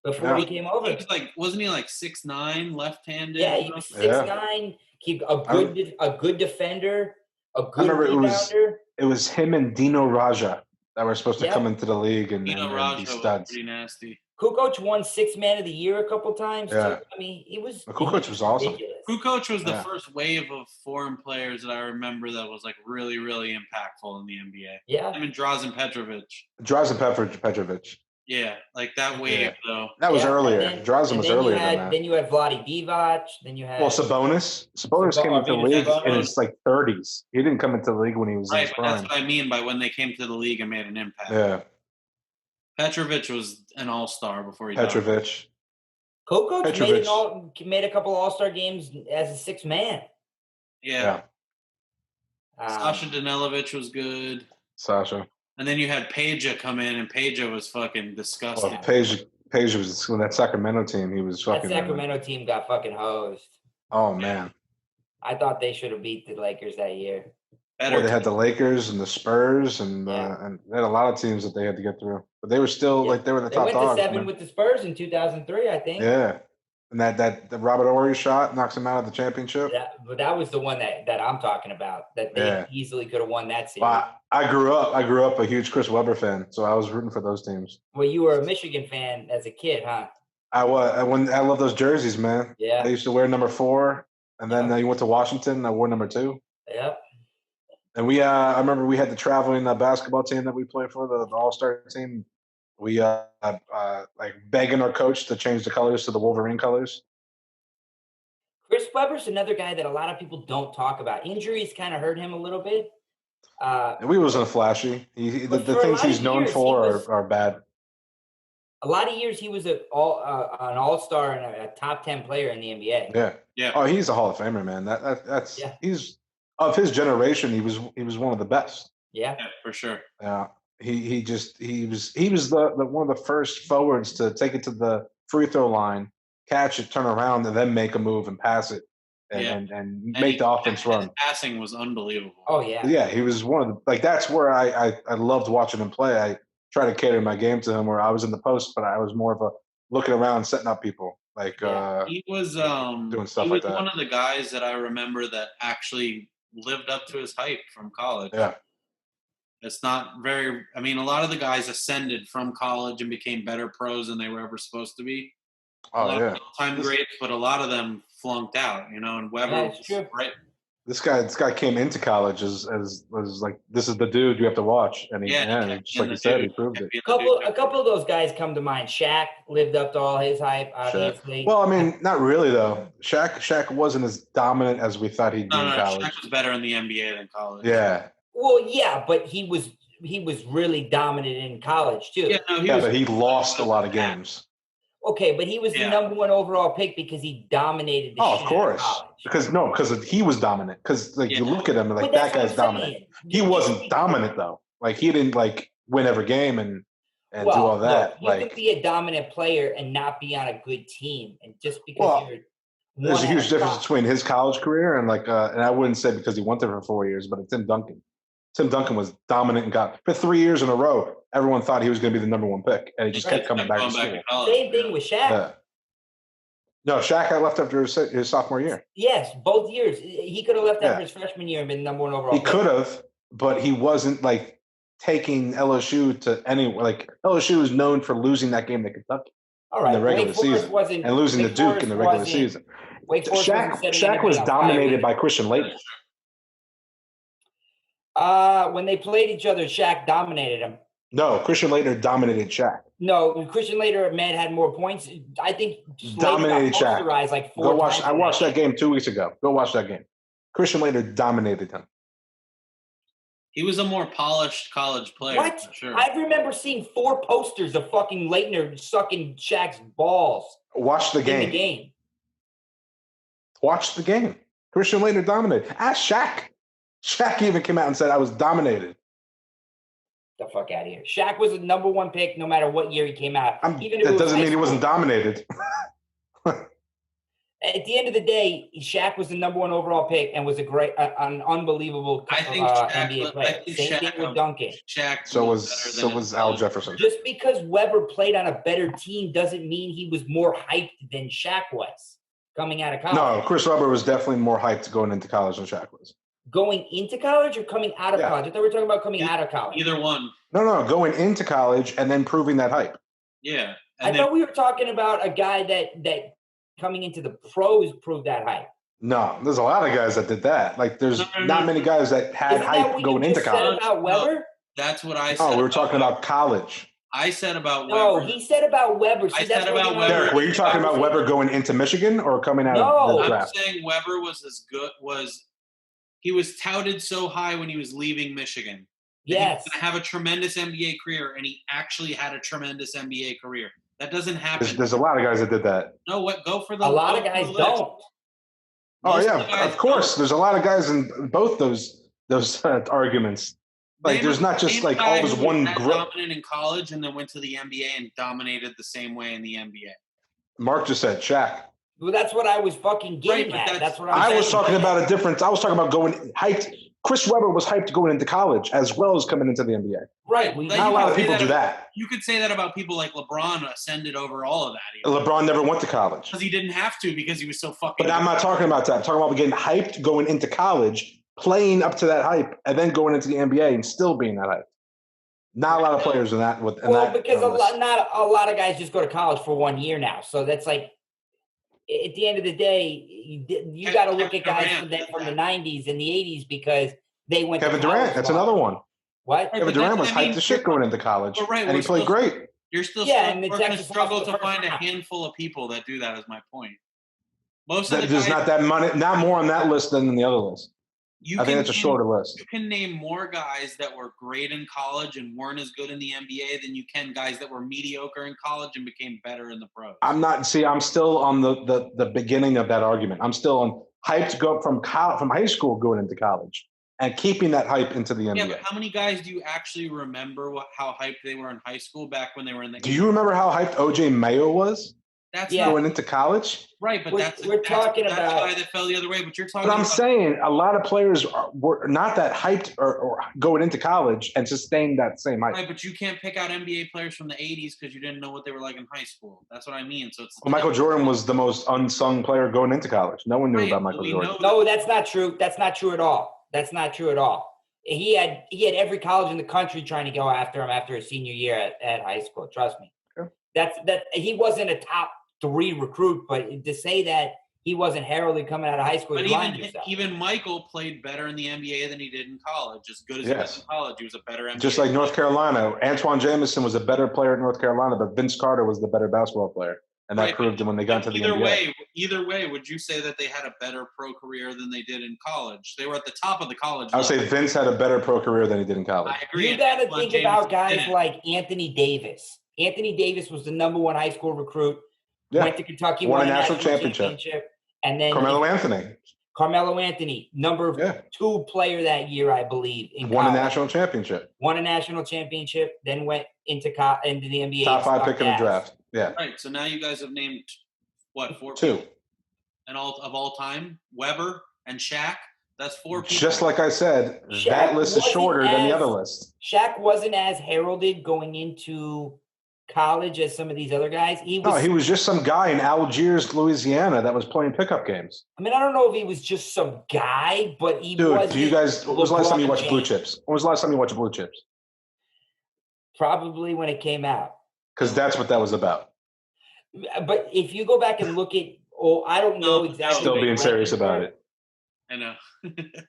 Before he came over, He was like, wasn't he like 6'9", left-handed? yeah, he was Yeah. 6'9", keep a good defender, a good remember it was- rebounder. It was him and Dino Raja that were supposed to Yeah. come into the league and Dino be Raja was studs. pretty nasty. Kukoc won Sixth Man of the Year a couple times. Yeah. Too. I mean, he was. Kukoc was awesome. ridiculous. Kukoc was the Yeah. first wave of foreign players that I remember that was like really, really impactful in the NBA. Yeah, Him and Drazen Petrovic. Drazen Petrovic. Yeah, like that wave Yeah. though. That was Yeah, earlier. and then- Drazen and was then you earlier had, than that. Then you had Vlade Divac. Then you had. Well, Sabonis came into the Arvidas league Sabonis. in his like 30s. He didn't come into the league when he was in Right, his but that's prime. what I mean by when they came to the league and made an impact. Yeah, Petrovic was an all-star before he died. Petrovic. Kukoc Petrovic. made a couple All-Star games as a sixth man. Yeah. Yeah. Sasha Danilovic was good. Sasha. And then you had Peja come in, and Peja was fucking disgusting. Well, Page was when that Sacramento team. He was that fucking. Sacramento team got fucking hosed. Oh man. I thought they should have beat the Lakers that year. Better Well, they had the Lakers and the Spurs and Yeah. and they had a lot of teams that they had to get through, but they were still Yeah. like they were the They top went dogs. to 7 man. with the Spurs in 2003, I think. Yeah, and that the Robert Horry shot knocks him out of the championship. But that was the one that I'm talking about. That they Yeah. easily could have won that series. Well, I grew up a huge Chris Webber fan, so I was rooting for those teams. Well, you were a Michigan fan as a kid, huh? I love those jerseys, man. Yeah. I used to wear number 4, and then you went to Washington. I wore number 2. Yep. And I remember we had the traveling basketball team that we played for, the All-Star team. We like begging our coach to change the colors to the Wolverine colors. Chris Webber's another guy that a lot of people don't talk about. Injuries kind of hurt him a little bit. And we wasn't flashy. The But for a things lot he's of known years, for he was- are bad. A lot of years he was an all-star and a top 10 player in the NBA. Yeah. Yeah. Oh, he's a Hall of Famer, man. That's Yeah. he's of his generation. He was one of the best. Yeah. Yeah, for sure. Yeah. He was the one of the first forwards to take it to the free throw line, catch it, turn around, and then make a move and pass it, and make the offense His run. passing was unbelievable. Oh, yeah. Yeah, he was one of the that's where I loved watching him play. I try to cater my game to him where I was in the post, but I was more of a looking around, setting up people. Like Yeah. He was doing stuff he like was that. one of the guys that I remember that actually lived up to his hype from college. Yeah. It's not very I mean, a lot of the guys ascended from college and became better pros than they were ever supposed to be. A Oh lot yeah. of time greats, but a lot of them flunked out, and Weber That's was true. right. This guy came into college as like, this is the dude you have to watch, and he, Yeah, yeah, kept just being like you the said, he dude, proved kept it. being the dude. A couple of those guys come to mind. Shaq lived up to all his hype, obviously. Well, I mean, not really though. Shaq wasn't as dominant as we thought he'd be in No, college. Shaq was better in the NBA than college. Yeah, Well, yeah, but he was really dominant in college too. Yeah, no, but he lost a lot of games. Okay, but he was the Yeah. number 1 overall pick because he dominated the Oh, shit of course. out of college. Because he was dominant. Because like you Yeah. look at him, like But that that's what guy's I'm dominant. saying. He wasn't dominant though. Like he didn't like win every game and do all that. Look, you could be a dominant player and not be on a good team, and just because Well, you're there's a one huge at difference top. between his college career and like and I wouldn't say because he went there for 4 years, but Tim Duncan. Tim Duncan was dominant and got for 3 years in a row. Everyone thought he was going to be the number 1 pick, and he just kept coming back to school. college. Same thing with Shaq. Yeah. No, Shaq got left after his sophomore year. Yes, both years. He could have left Yeah. after his freshman year and been number 1 overall. He pick. could have, but he wasn't like taking LSU to anywhere. Like LSU is known for losing that game to Kentucky All right, in the regular Wake Forest season wasn't, and losing to Wake Duke Forest in the regular wasn't- season. Wake Forest wasn't setting Shaq was anybody on fire dominated either. by Christian Laettner. When they played each other, Shaq dominated him. No, Christian Laettner dominated Shaq. No, Christian Laettner had more points. I think Slater Dominated got Shaq. posterized like 4 Go watch. times I in watched that game. game 2 weeks ago. Go watch that game. Christian Laettner dominated him. He was a more polished college player. What? For sure. I remember seeing 4 posters of fucking Laettner sucking Shaq's balls Watch the in the game. game. Watch the game. Christian Laettner dominated. Ask Shaq. Shaq even came out and said, "I was dominated." The fuck out of here. Shaq was the number 1 pick no matter what year he came out. Even if it That was doesn't high mean he wasn't school. dominated. At the end of the day, Shaq was the number 1 overall pick and was an unbelievable I think Shaq NBA was- player. I think Same Shaq thing with Duncan. Shaq So better was than Al college. Jefferson. Just because Weber played on a better team doesn't mean he was more hyped than Shaq was coming out of college. No, Chris Webber was definitely more hyped going into college than Shaq was. Going into college or coming out of Yeah. college? I thought we were talking about coming out of college. Either one. No, going into college and then proving that hype. Yeah. I And thought we were talking about a guy that coming into the pros proved that hype. No, there's a lot of guys that did that. Like, there's No. not many guys that had Isn't that hype what going you into just said college. about Weber? that's what I said. No, we were talking about college. I said about No, Weber. he said about Weber. See, I that's said where about you Weber. Derek, were you talking about Weber going into Michigan or coming out of No. the I'm draft? saying Weber was as good. He was touted so high when he was leaving Michigan. that Yes. He was going to have a tremendous NBA career, and he actually had a tremendous NBA career. That doesn't happen. There's a lot of guys that did that. No, what? Go for the. A lot go of for guys the list. don't. Oh Most yeah, the guys of course. don't. There's a lot of guys in both those arguments. Like, Name there's a- not just name a like guy always who was one that grip. dominant in college and then went to the NBA and dominated the same way in the NBA. Mark just said Shaq. Well, that's what I was fucking getting Right, but at. that's- That's what I'm I saying. was talking about a difference. I was talking about going hyped. Chris Webber was hyped going into college as well as coming into the NBA. Right. We, But Not a you lot can of say people that do about- that. You could say that about people like LeBron ascended over all of that. Even. LeBron never went to college. Because he didn't have to because he was so fucking. But I'm not talking about that. I'm talking about getting hyped going into college, playing up to that hype, and then going into the NBA and still being that hype. Not a lot of players in that. well, because not a lot of guys just go to college for 1 year now. So that's like, at the end of the day, you got to look at guys from the 90s and the 80s because they went Kevin to college Durant. That's long. another one. What? Right, Kevin but Durant that's- was I mean, hyped as shit going into college, But right, and he we're played supposed- great. You're still Yeah, and the we're going to Texas struggle House to the find a first round. handful of people that do that. Is my point. Most of the There's guys, not that money, not more on that list than the other list. you I think can that's a name- shorter list. You can name more guys that were great in college and weren't as good in the NBA than you can guys that were mediocre in college and became better in the pros. I'm still on the beginning of that argument. I'm still on hyped to go from high school going into college and keeping that hype into the yeah, NBA. but how many guys do you actually remember how hyped they were in high school back when they were in the? Do you remember how hyped OJ Mayo was That's Yeah. not going into college? right, but We're talking that's about- a guy that fell the other way. But you're talking. But I'm about, saying a lot of players were not that hyped or going into college and sustained that same hype. right, but you can't pick out NBA players from the '80s because you didn't know what they were like in high school. That's what I mean. So it's Well, Michael Jordan was the most unsung player going into college. No one knew Right, about but Michael we Jordan. know- No, that's not true. That's not true at all. That's not true at all. He had every college in the country trying to go after him after his senior year at high school. Trust me. Okay. That he wasn't a top 3 recruit, but to say that he wasn't heralded coming out of high school. But You lying to yourself. even Michael played better in the NBA than he did in college. As good as he was in college, he was a better NBA. Just like North Carolina, Antoine Jameson was a better player at North Carolina, but Vince Carter was the better basketball player, and that proved him when they got into the NBA. Either way, would you say that they had a better pro career than they did in college? They were at the top of the college. I would say Vince had a better pro career than he did in college. I agree. You got to think about guys like Anthony Davis. Anthony Davis was the #1 high school recruit. Yeah. Went to Kentucky, won a national championship. And then Carmelo Anthony, number 2 player that year, I believe. Won a national championship. Won a national championship, then went into the NBA. Top 5 pick in the draft. Yeah. Right. So now you guys have named what 4 2 people? And all time, Weber and Shaq. That's 4 people. Just like I said, Shaq that list is shorter than the other list. Shaq wasn't as heralded going into college as some of these other guys. He was just some guy in Algiers, Louisiana that was playing pickup games. I mean, I don't know if he was just some guy, but he was. Do you guys, when was the last time you watched Blue Chips? When was the last time you watched Blue Chips? Probably when it came out. Because that's what that was about. But if you go back and look at, I don't know exactly. Still being serious about it. I know.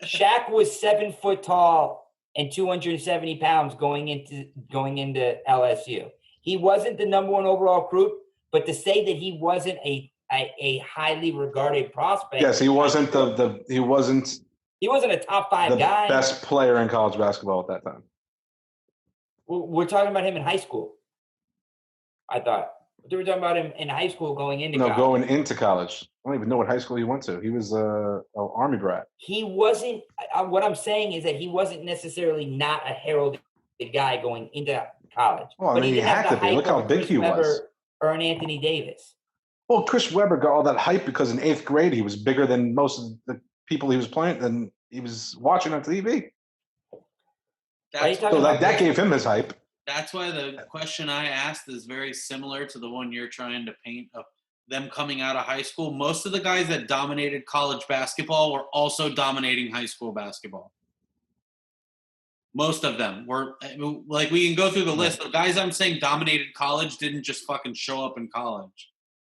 Shaq was 7 foot tall and 270 pounds going into LSU. He wasn't the #1 overall recruit, but to say that he wasn't a highly regarded prospect. Yes, he wasn't he wasn't a top 5 guy. Best player in college basketball at that time. We're talking about him in high school. I thought we were talking about him in high school going into college. Going into college. I don't even know what high school he went to. He was an Army brat. He wasn't. What I'm saying is that he wasn't necessarily not a heralded guy going into college. Well, I mean, he had to be. Look how big he was. Or an Anthony Davis. Well, Chris Webber got all that hype because in 8th grade he was bigger than most of the people he was playing than he was watching on TV. That gave him his hype. That's why the question I asked is very similar to the one you're trying to paint of them coming out of high school. Most of the guys that dominated college basketball were also dominating high school basketball. Most of them were like, we can go through the list. The guys I'm saying dominated college didn't just fucking show up in college.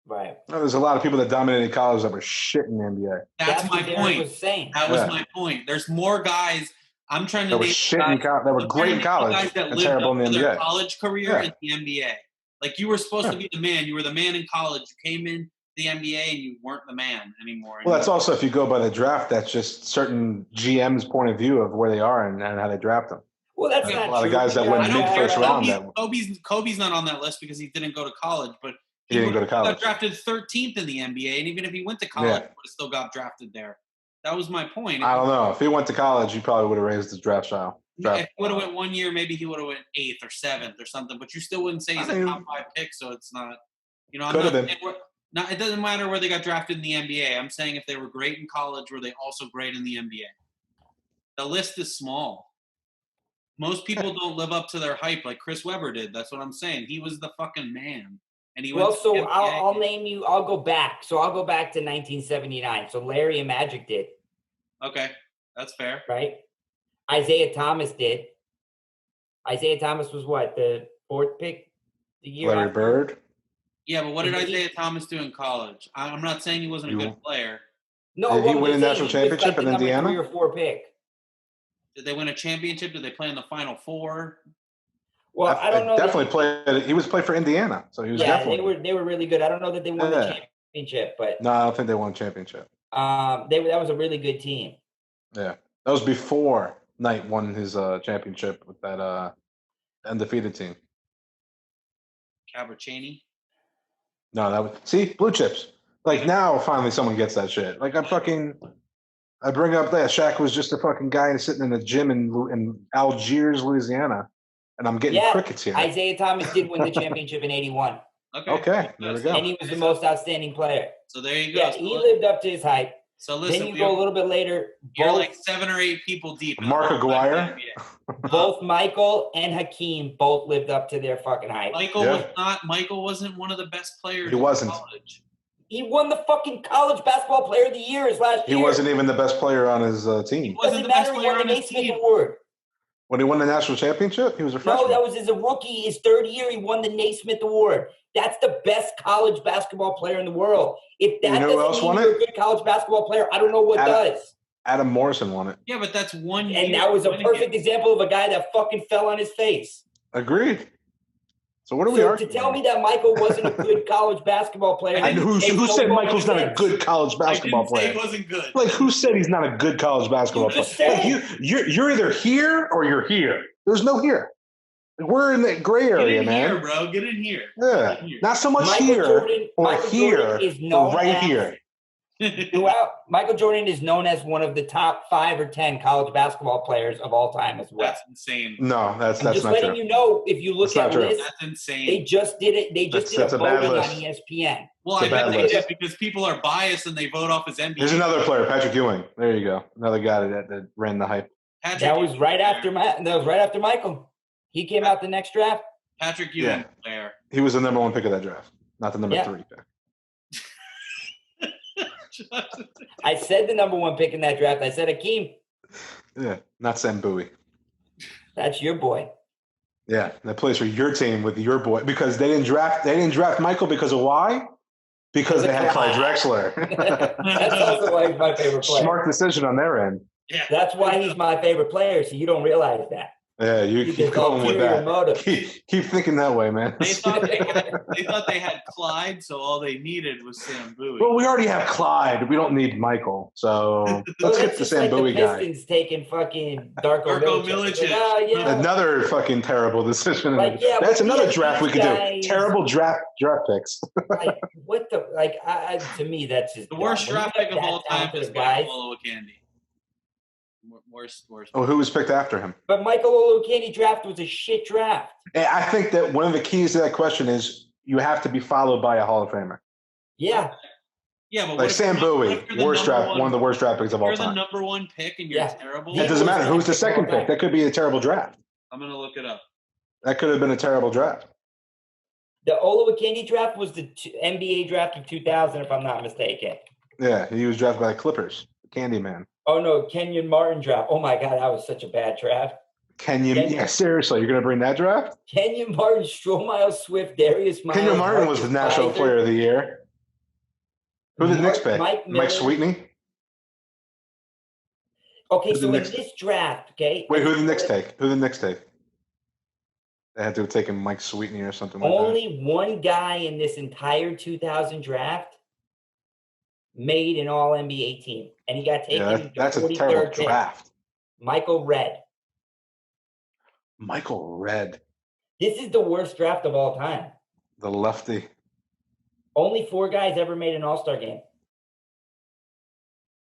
Right. No, there's a lot of people that dominated college that were shit in the NBA. That's my point. That was my point. There's more guys. I'm trying to name guys that were great in college guys that and lived terrible up in the to NBA. Their college career in the NBA. Like you were supposed to be the man. You were the man in college. You came in the NBA and you weren't the man anymore. Well, that's also, if you go by the draft, that's just certain GM's point of view of where they are and how they draft them. Well, that's not a lot of guys that went mid-first round. Kobe's not on that list because he didn't go to college, but he didn't go to college. Got drafted 13th in the NBA, and even if he went to college, he would have still got drafted there. That was my point. I don't know. If he went to college, he probably would have raised his draft style. If he would have went 1 year, maybe he would have went 8th or 7th or something. But you still wouldn't say he's a top 5 pick, so it's not. It doesn't matter where they got drafted in the NBA. I'm saying if they were great in college, were they also great in the NBA? The list is small. Most people don't live up to their hype like Chris Webber did. That's what I'm saying. He was the fucking man. And he I'll name you. I'll go back. So I'll go back to 1979. So Larry and Magic did. Okay, that's fair. Right? Isaiah Thomas did. Isaiah Thomas was what, the 4th pick the year Larry Bird? Yeah, but what did Isaiah Thomas do in college? I'm not saying he wasn't a good player. No, did he win a national championship in Indiana? 3 or 4 pick. Did they win a championship? Did they play in the Final Four? Well, I don't know. Definitely played. He was played for Indiana, so he was definitely. they were really good. I don't know that they won the championship, but no, I don't think they won a championship. That was a really good team. Yeah, that was before Knight won his championship with that undefeated team. Cabercini? No, that was Blue Chips. Like now, finally, someone gets that shit. Like I bring up that Shaq was just a fucking guy sitting in a gym in Algiers, Louisiana, and I'm getting crickets here. Isaiah Thomas did win the championship in '81. Okay, there we go. And he was the most outstanding player. So there you go. Yeah, he lived up to his hype. So listen, then you go a little bit later. You're like 7 or 8 people deep. Mark Aguirre. Both Michael and Hakeem both lived up to their fucking hype. Michael wasn't one of the best players. He wasn't. In college. He won the fucking college basketball player of the year last year. He wasn't even the best player on his team. Doesn't matter. He won the Naismith Award. When he won the national championship, he was a freshman. No, that was as a rookie. His 3rd year, he won the Naismith Award. That's the best college basketball player in the world. If that You know who else doesn't mean won you're it? a good college basketball player, I don't know what does. Adam Morrison won it. Yeah, but that's 1 year. And that was a winning perfect it. example of a guy that fucking fell on his face. Agreed. So what are we So to arguing? tell me that Michael wasn't a good college basketball player, And who said Michael's not a good college basketball I didn't say player? he wasn't good. Like, who said he's not a good college basketball You player? just said. Like, you're either here or you're here. There's no here. We're in the gray Get area, in man. here, bro. Get in here. Yeah, Get in here. not so much Michael here Jordan- or Michael here, Jordan is or known right as- here. Throughout, Michael Jordan is known as one of the top 5 or 10 college basketball players of all time as well. That's insane. No, that's I'm just not letting true. you know, if you look That's not at true. lists, That's insane. they just did it. They just That's did a a bad voting on list. ESPN. Well, It's I a bet bad they list. did because people are biased and they vote off his NBA. There's another player, Patrick Ewing. There you go. Another guy that ran the hype. Patrick That was Ewing right player. after Michael. He came out the next draft. Patrick Ewing Yeah. player. He was the number 1 pick of that draft, not the number Yeah. 3 pick. I said the number 1 pick in that draft. I said Akeem. Yeah, not Sam Bowie. That's your boy. Yeah, that plays for your team with your boy because they didn't draft Michael because of why? Because they had Clyde Drexler. That's also why he's my favorite player. Smart decision on their end. Yeah. That's why he's my favorite player. So you don't realize that. Yeah, you keep There's going with ulterior that. motive. Keep thinking that way, man. They thought they had Clyde, so all they needed was Sam Bowie. Well, we already have Clyde. We don't need Michael. So Well, let's get that's the just Sam like Bowie the guy. Pistons taking fucking Darko Darko Milicic. Milicic. Like, oh, yeah. Another fucking terrible decision. Like, yeah, That's but another yeah, draft we these could guys- do. Terrible draft picks. Like, what the? Like, to me, that's just The worst dumb. When draft you pick have of all that time talented is of guys. Michael Olowokandi. Worst. Oh, who was picked after him? But Michael Olowokandi draft was a shit draft. And I think that one of the keys to that question is you have to be followed by a Hall of Famer. Yeah. Yeah, but Like Sam Bowie, one of the worst draft picks of all You're the time. number 1 pick and you're Yeah. terrible. It doesn't matter. Who's the second pick? That could be a terrible draft. I'm gonna look it up. That could have been a terrible draft. The Olowokandi draft was the NBA draft of 2000, if I'm not mistaken. Yeah, he was drafted by the Clippers. Candyman. Oh, no, Kenyon Martin draft. Oh, my God, that was such a bad draft. Yeah, seriously, you're going to bring that draft? Kenyon Martin, Stromiles Swift, Darius Miles. Kenyon Martin was the Marcus National Fizer. Player of the Year. Who did the Knicks pick? Mike Miller. Mike Sweetney? Okay, Who did so in the Knicks- this draft, okay. Wait, who did the Knicks take? Who did the Knicks take? They had to have taken Mike Sweetney or something like that. Only one guy in this entire 2000 draft made an All NBA team, and he got taken. Yeah, that's a 43rd terrible pick. draft. Michael Redd. Michael Redd, This is the worst draft of all time. the lefty. Only 4 guys ever made an All-Star game.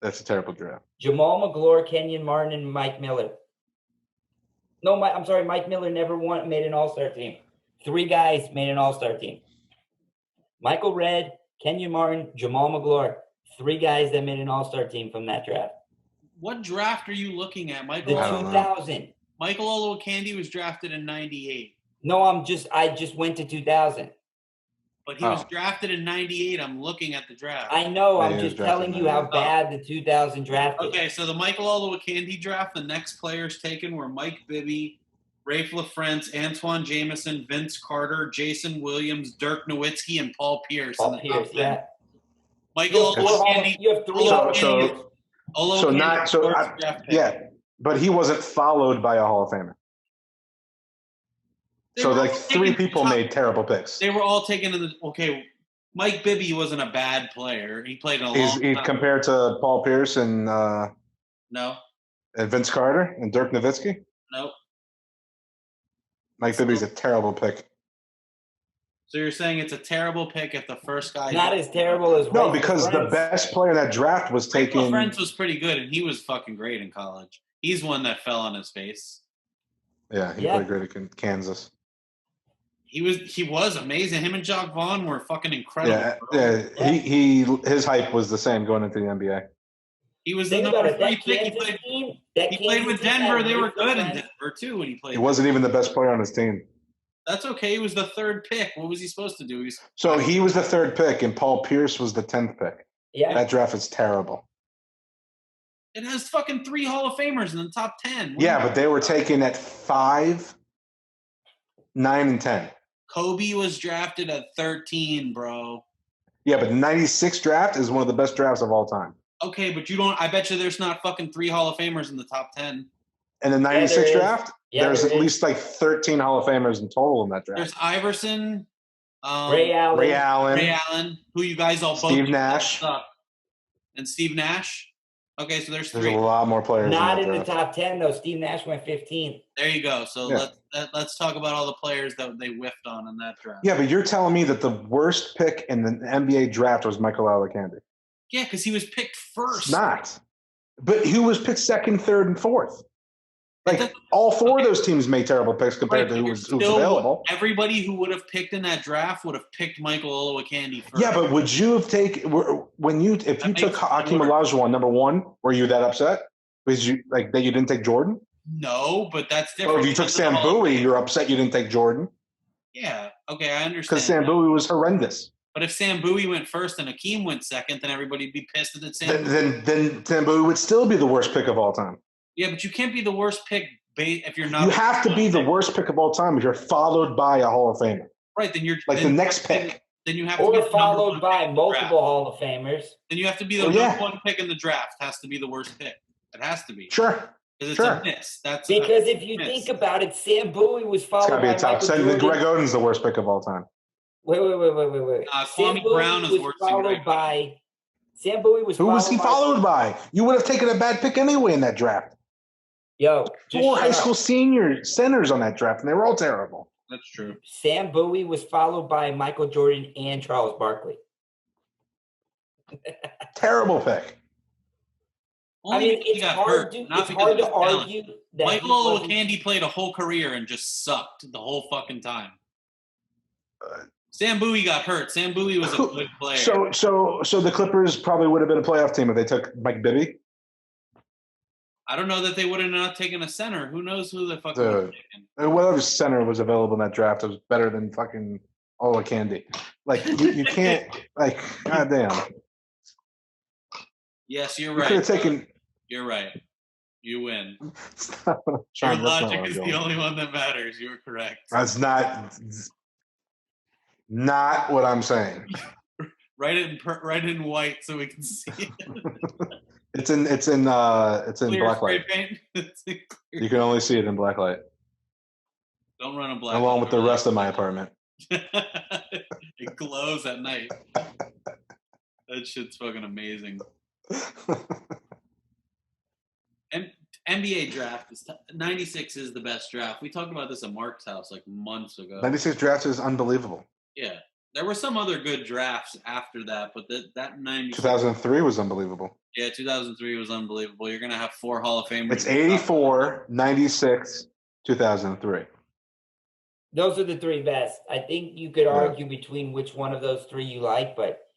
That's a terrible draft. Jamal McGlure, Kenyon Martin, and Mike Miller. No, I'm sorry, Mike Miller never made an All-Star team. 3 guys made an All-Star team. Michael Redd, Kenyon Martin, Jamal McGlure. 3 guys that made an All-Star team from that draft. What draft are you looking at, The Michael? I don't know. 2000. Michael Olowokandi was drafted in '98, No, I just went to 2000. but he was Oh. drafted in '98. I'm looking at the draft. I know. Yeah, I'm he was just drafted telling in you how 98. bad the 2000 draft is. Okay, so the Michael Olowokandi draft, the next players taken were Mike Bibby, Rafe LaFrentz, Antoine Jameson, Vince Carter, Jason Williams, Dirk Nowitzki, and Paul Pierce. in Paul the Pierce, top 10. yeah. Michael Olowokandi. You have 3 So- Hall of so- Famers. Olowokandi so first I- draft pick. Yeah, but he wasn't followed by a Hall of Famer. They So were like all 3 taken people top- made terrible picks. They were all taken in the okay. Mike Bibby wasn't a bad player. He played in a long He's time. compared to Paul Pierce and No, Vince Carter and Dirk Nowitzki. no. Mike Bibby's a terrible pick. So you're saying it's a terrible pick if the first guy Not as terrible as No, Rafe because the LaFrentz. best player in that draft was taken. LaFrentz was pretty good, and he was fucking great in college. He's one that fell on his face. Yeah, he Yeah. played great in Kansas. He was amazing. Him and Jacques Vaughn were fucking incredible. Yeah, bro. yeah. His hype was the same going into the NBA. He was the Think about number it. 3 That pick. He Kansas played. team. He played with Denver. They were good in Denver too when he played. He wasn't even the best player on his team. That's okay. He was the 3rd pick. What was he supposed to do? So he was the 3rd pick, and Paul Pierce was the 10th pick. Yeah. That draft is terrible. It has fucking 3 Hall of Famers in the top 10. Yeah, but they were taken at 5, 9, and 10. Kobe was drafted at 13, bro. Yeah, but the 96 draft is one of the best drafts of all time. Okay, but you don't. I bet you there's not fucking 3 Hall of Famers in the top 10. And the 96 there is. draft, Yeah, there's there at is. least like 13 Hall of Famers in total in that draft. There's Iverson, Ray Allen. Ray Allen, Ray Allen, who you guys all both Steve Nash. up, and Steve Nash. Okay, so there's There's 3. a lot more players. Not in in that the draft. top 10, though. Steve Nash went 15th. There you go. So Yeah. let's talk about all the players that they whiffed on in that draft. Yeah, but you're telling me that the worst pick in the NBA draft was Michael Alexander. Yeah, because he was picked first. It's not. But who was picked second, third, and fourth? Like doesn't- all four okay. of those teams made terrible picks compared Right, to but who was still- available. Everybody who would have picked in that draft would have picked Michael Olowokandi first. Yeah, but would you have taken if you That took makes Hakeem order. Olajuwon number one? Were you that upset because you like that you didn't take Jordan? No, but that's Or different. if you took because of Sam the Hall of Bowie, Fame. you're upset you didn't take Jordan Yeah, okay, I understand. because Sam that. Bowie was horrendous. But if Sam Bowie went first and Hakeem went second, then everybody'd be pissed that Sam. Then Sam Bowie would still be the worst pick of all time. Yeah, but you can't be the worst pick if you're not. You have to be the worst pick of all time if you're followed by a Hall of Famer. Right, then you're Like the then, next pick. Then you have to be Or the followed #1 by pick in the multiple draft. Hall of Famers. Then you have to be the Well, yeah. number 1 pick in the draft. Has to be the worst pick. It has to be Sure. because it's sure. a miss. That's Because if you miss. think about it, Sam Bowie was It's followed got to be by a top Michael 7. Jordan. Greg Oden's the worst pick of all time. Wait. Sam Kwame Bowie Brown is was worse than followed Greg Oden. by. Sam Bowie was Who was he followed by? You would have taken a bad pick anyway in that draft. Yo, just 4 shut high up. school senior centers on that draft, and they were all terrible. That's true. Sam Bowie was followed by Michael Jordan and Charles Barkley. Terrible pick. Only I mean, because he it's got hard hurt, to not it's because hard of to his talent. argue that Michael he wasn't- Olowokandi played a whole career and just sucked the whole fucking time. Sam Bowie got hurt. Sam Bowie was a good player. So the Clippers probably would have been a playoff team if they took Mike Bibby. I don't know that they would have not taken a center. Who knows who the fuck Dude. would have taken? Whatever center was available in that draft was better than fucking Ola Candy. Like you can't like goddamn. Yes, you're You could right. have taken. You're right. You win. Sean, Your that's not logic what I'm is the doing. only one that matters. You're correct. That's not what I'm saying. Write it in white so we can see it. It's in Clear black spray light. paint. It's in You can only see it in black light, Don't run a black. along with the light. rest of my apartment. It glows at night. That shit's fucking amazing. And NBA draft is 96 is the best draft. We talked about this at Mark's house like months ago. 96 draft is unbelievable. Yeah, there were some other good drafts after that, but that 96. 2003 was unbelievable. Yeah, 2003 was unbelievable. You're gonna have 4 Hall of Famers. It's 84, 96, 2003. Those are the 3 best. I think you could argue between which one of those 3 you like, but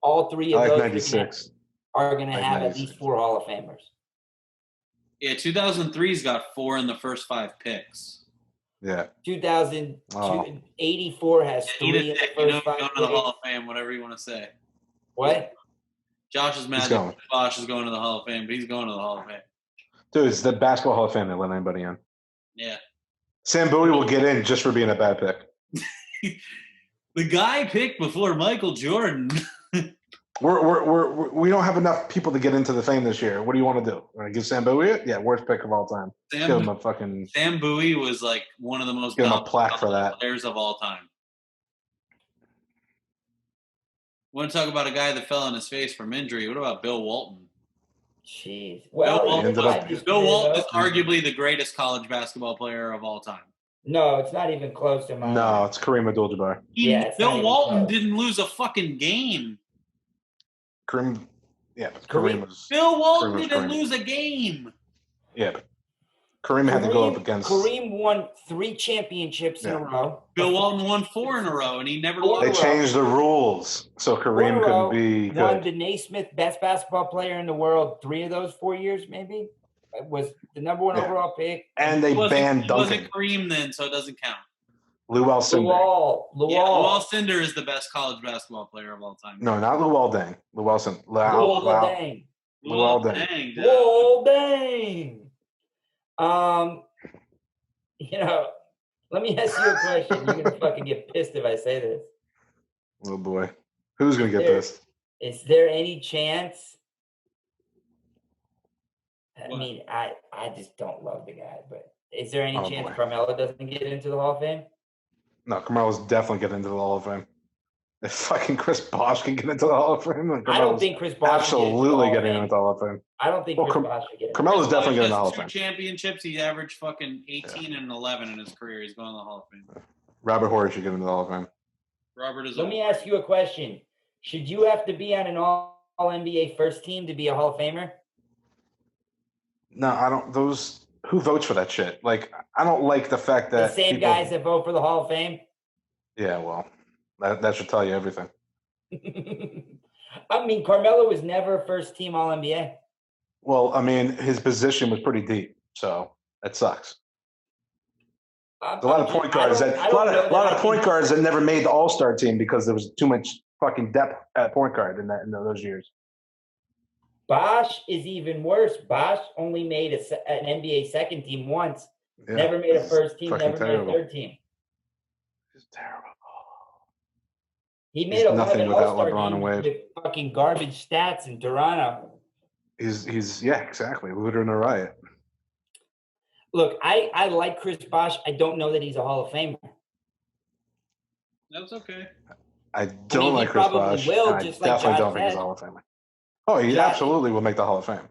all 3 I of like those 96. are going to I like have at 96. least 4 Hall of Famers. Yeah, 2003's got 4 in the first 5 picks. Yeah. 84 has 3 in the You first know, 5 going to the Hall picks. of Fame, whatever you want to say. What? Josh is mad going. that Bosch is going to the Hall of Fame, but he's going to the Hall of Fame. Dude, it's the Basketball Hall of Fame. They let anybody in. Yeah. Sam Bowie will get in just for being a bad pick. The guy picked before Michael Jordan. We don't have enough people to get into the fame this year. What do you want to do? Want to give Sam Bowie it? Yeah, worst pick of all time. Give him a fucking. Sam Bowie was like one of the most Give him a dominant plaque for that. players of all time. Want to talk about a guy that fell on his face from injury? What about Bill Walton? Jeez. Bill Walton- Bill Walton is arguably the greatest college basketball player of all time. No, it's not even close to mine. No, it's Kareem Abdul-Jabbar. Yeah, it's not Bill even Walton close. didn't lose a fucking game. Kareem. Yeah, but Kareem- Kareem was. Bill Walton Kareem was didn't Kareem. lose a game. Yeah, but Kareem had to go up against. Kareem won 3 championships in Yeah. a row. Bill Walton won 4 in a row, and he never Four They in a lost. row. changed the rules so Kareem Rowe couldn't be won good. the Naismith Best Basketball Player in the World 3 of those 4 years, maybe. It was the number 1 Yeah. overall pick. And they It wasn't- banned it dunking. wasn't Kareem then, so it doesn't count. Lou Alcindor. Luol. Yeah, Luol Cinder is the best college basketball player of all time. No, not Luol Deng. Lou Alcindor. Luol Wow. Deng. Luol Deng. Deng, dude. Luol Deng. You know, Let me ask you a question. You're gonna fucking get pissed if I say this. Oh boy, who's gonna get There- this? Is there any chance? I What? mean, I just don't love the guy, but is there any Oh, chance boy. Carmelo doesn't get into the Hall of Fame? No, Carmelo's definitely getting into the Hall of Fame. If fucking Chris Bosh can get into the Hall of Fame, then I don't Carmelo's think Chris Bosh should get into the absolutely Hall of getting Fame. into the Hall of Fame. I don't think Well, Chris Bosh should get into Carmelo's Chris definitely Bosh getting in the has Hall of 2 Fame. championships. He averaged fucking 18 and 11 in his career. He's going to the Hall of Fame. Robert Horry should get into the Hall of Fame. Robert is. Let me ask you a question. Should you have to be on an all NBA first team to be a Hall of Famer? No, I don't. Those who votes for that shit? Like, I don't like the fact The that same people, guys that vote for the Hall of Fame? Yeah, well, that should tell you everything. I mean, Carmelo was never first team All NBA. Well, I mean, his position was pretty deep, so that sucks. A lot of point guards that point guards that never made the All Star team because there was too much fucking depth at point guard in those years. Bosh is even worse. Bosh only made an NBA second team once. Yeah, Never made a first team. fucking Never terrible. made a third team. It's terrible. He He's made 11 nothing without All-Star LeBron and games Wade. with fucking garbage stats in Toronto. He's yeah, exactly. Looter in a riot. Look, I like Chris Bosh. I don't know that he's a Hall of Famer. That's okay. I don't he like Chris probably Bosh. will, and I just like definitely Josh don't think he's said. a Hall of Famer. Oh, he Josh- absolutely will make the Hall of Fame.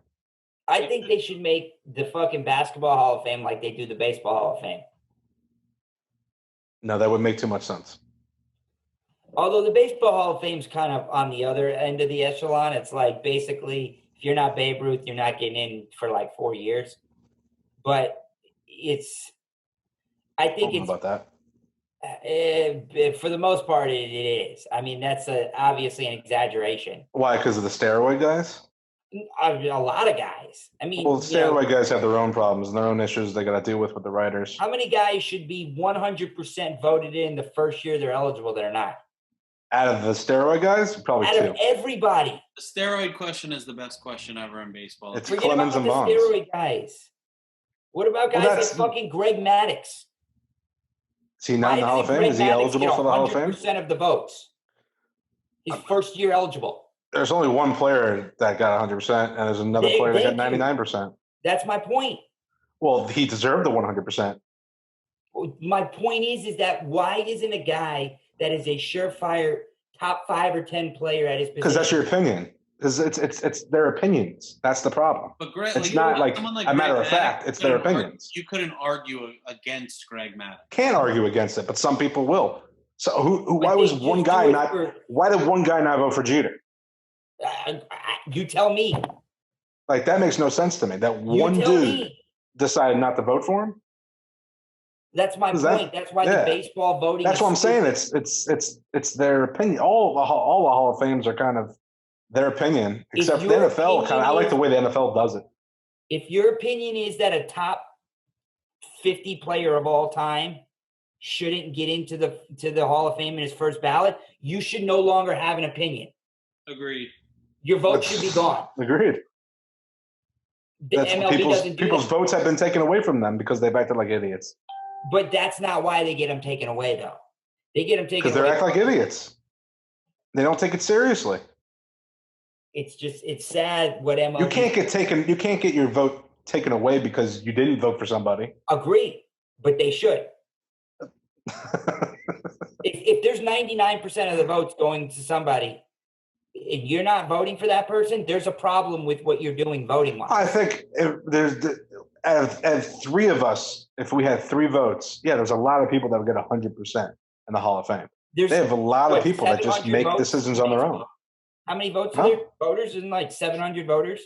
I think they should make the fucking basketball Hall of Fame like they do the baseball Hall of Fame. No, that would make too much sense. Although the baseball Hall of Fame's kind of on the other end of the echelon. It's like basically, if you're not Babe Ruth, you're not getting in for like 4 years. But I I think don't know it's, about that. for the most part, it is. I mean, that's obviously an exaggeration. Why? Because of the steroid guys? A lot of guys. I mean, Well, you know, steroid guys have their own problems and their own issues they got to deal with the writers. how many guys should be 100% voted in the first year they're eligible that are not? Out of the steroid guys, probably Out two. of everybody. The steroid question is the best question ever in baseball. It's Forget Clemens about and the Bonds. steroid guys. What about guys that's like fucking Greg Maddox? Is he not in the Hall of Fame? Is he eligible for the Hall of Fame? 100% of the votes. His first year eligible. There's only one player that got 100%, and there's another player that got Thank you. 99%. That's my point. Well, he deserved the 100%. My point is that why isn't a guy that is a surefire top 5 or 10 player at his position? Because that's your opinion. Because it's their opinions. That's the problem. But Greg, It's you not know, like someone a matter Greg of fact, Maddox, it's you their couldn't opinions. You couldn't argue against Greg Maddox. Can't argue against it, but some people will. So But why they was just one do guy it not? for- Why did one guy not vote for Jeter? You tell me. Like that makes no sense to me. That You one tell dude me. decided not to vote for him. That's my Is that- point. That's why yeah. the baseball voting. That's is what I'm saying. stupid. It's their opinion. All the Hall of Fames are kind of their opinion, If except the your NFL. Kind of, I like the way the NFL does it. If your opinion is that a top 50 player of all time shouldn't get into the Hall of Fame in his first ballot, you should no longer have an opinion. Agreed. Your vote should be gone. Agreed. The That's MLB doesn't do people's that. votes have been taken away from them because they've acted like idiots. But that's not why they get them taken away, though. They get them taken Because they away. act like idiots. They don't take it seriously. It's sad what MLB. You can't get your vote taken away because you didn't vote for somebody. Agree, but they should. If there's 99% of the votes going to somebody, and you're not voting for that person, there's a problem with what you're doing voting wise. I think if there's out of three of us, if we had 3 votes, yeah, there's a lot of people that would get 100% in the Hall of Fame. There's They have a lot of what, people that just 700 make votes decisions in on their baseball? own. How many votes Huh? are there? Voters? Isn't like 700 voters?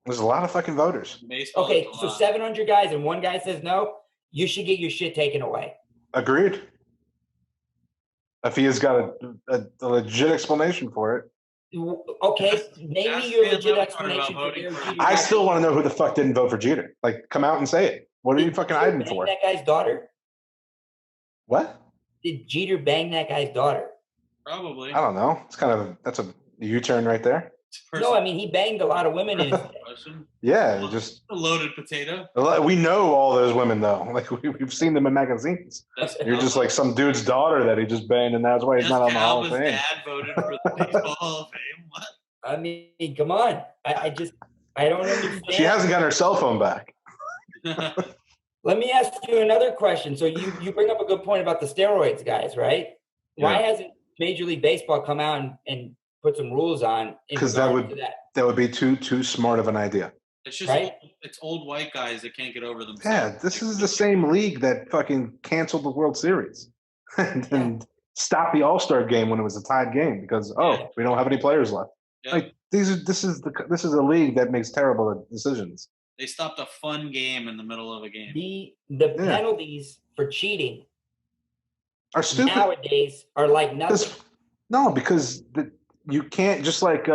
There's a lot of fucking voters. Baseball. Okay, is a so lot. 700 guys and one guy says no, you should get your shit taken away. Agreed. If he has got a legit explanation for it. Okay, name Ask me your Van legit Lemon explanation about for voting Derek for Jeter. I still want to know who the fuck didn't vote for Jeter. Like, come out and say it. What are you fucking Jeter hiding bang for? That guy's daughter? What? Did Jeter bang that guy's daughter? Probably. I don't know. That's a U-turn right there. It's No, I mean he banged a lot of women in his day. question. Yeah, just A loaded potato. we know all those women though. Like we've seen them in magazines. Jessica You're just Alba. like some dude's daughter that he just banged, and that's why he's not on Jessica the Hall of Alba's Fame. dad voted for the Baseball Hall of Fame. What? I mean, come on. I don't understand. She hasn't gotten her cell phone back. Let me ask you another question. So you bring up a good point about the steroids, guys, right? Why hasn't Major League Baseball come out and put some rules on? Because that would be too smart of an idea. It's just Right? it's old white guys that can't get over themselves. Yeah, this is the same league that fucking canceled the World Series and stopped the All-Star game when it was a tied game because we don't have any players left. Yeah. Like this is a league that makes terrible decisions. They stopped a fun game in the middle of a game. The penalties for cheating Are stupid. nowadays are like nothing. Because you can't just like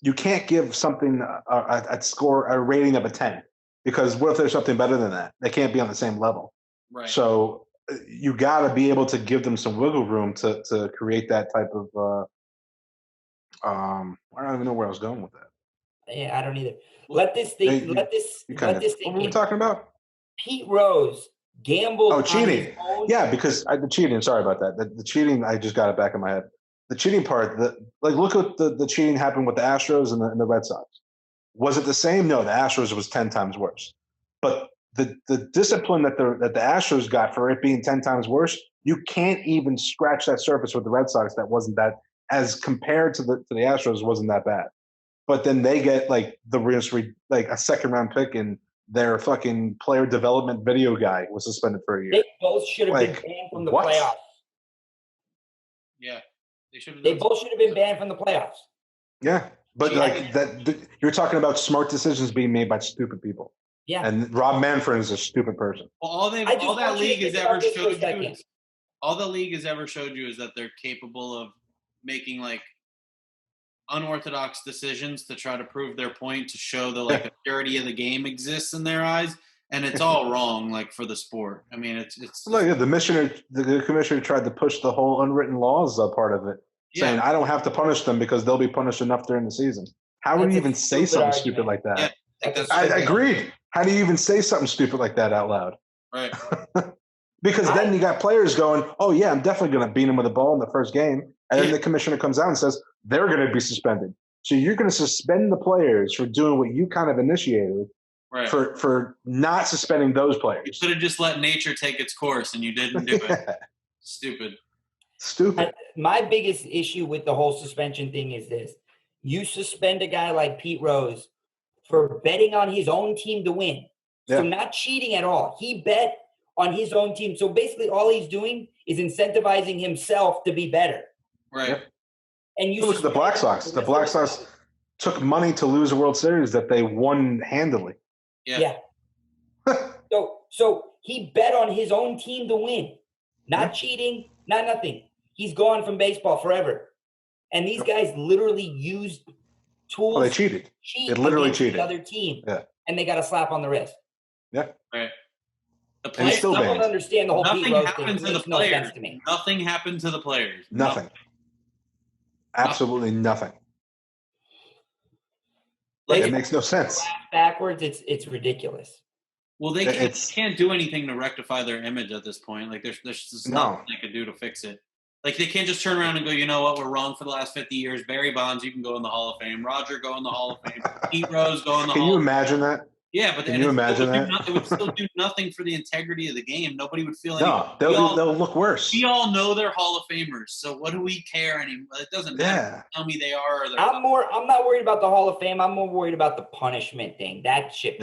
you can't give something a rating of a 10 because what if there's something better than that? They can't be on the same level. Right. So you got to be able to give them some wiggle room to create that type of. I don't even know where I was going with that. Yeah, I don't either. Let this thing. Let this What thing. were we talking about? Pete Rose gambled. Oh, cheating. On his own. Yeah, because the cheating. Sorry about that. The cheating. I just got it back in my head. The cheating part. Look at the cheating happened with the Astros and the Red Sox. Was it the same? No, the Astros was 10 times worse. But the discipline that the Astros got for it being 10 times worse, you can't even scratch that surface with the Red Sox. That wasn't that as compared to the Astros wasn't that bad. But then they get like a second round pick and their fucking player development video guy was suspended for a year. They both should have been banned from the playoffs. Yeah, they should. They both should have been banned from the playoffs. Yeah, but you're talking about smart decisions being made by stupid people. Yeah, and Rob Manfred is a stupid person. Well, all that league has ever showed you is that they're capable of making like unorthodox decisions to try to prove their point, to show the purity of the game exists in their eyes, and it's all wrong like for the sport. I mean, it's look, the commissioner tried to push the whole unwritten laws part of it, saying I don't have to punish them because they'll be punished enough during the season. How would you even say something stupid like that? Yeah, I agreed. How do you even say something stupid like that out loud? Right. Because then you got players going, oh yeah, I'm definitely going to beat him with a ball in the first game. And then the commissioner comes out and says, they're going to be suspended. So you're going to suspend the players for doing what you kind of initiated for not suspending those players. You could have just let nature take its course and you didn't do it. Stupid. My biggest issue with the whole suspension thing is this. You suspend a guy like Pete Rose for betting on his own team to win. Yeah. So not cheating at all. He bet on his own team. So basically all he's doing is incentivizing himself to be better. Right. Yep. And you look at the Black Sox. The Black Sox took money to lose a World Series that they won handily. Yeah. So he bet on his own team to win. Not cheating, not nothing. He's gone from baseball forever. And these guys literally used tools. Oh, they cheated. They literally cheated. The other team. Yeah. And they got a slap on the wrist. Yeah. Right. I still don't understand the whole Nothing happened to the players. To me. Nothing happened to the players. Nothing. Absolutely nothing. Like, it makes no sense. Backwards, it's ridiculous. Well, they can't do anything to rectify their image at this point. Like there's just nothing they could do to fix it. Like they can't just turn around and go, you know what, we're wrong for the last 50 years. Barry Bonds, you can go in the Hall of Fame. Roger, go in the Hall of Fame. Pete Rose, go in the Hall of Fame. Can you imagine that? Yeah, but can you imagine that? It would still do nothing for the integrity of the game. Nobody would feel anything. No, they'll look worse. We all know they're Hall of Famers, so what do we care anymore? It doesn't matter. Tell me they are. Or they're I'm not worried about the Hall of Fame. I'm more worried about the punishment thing. That shit.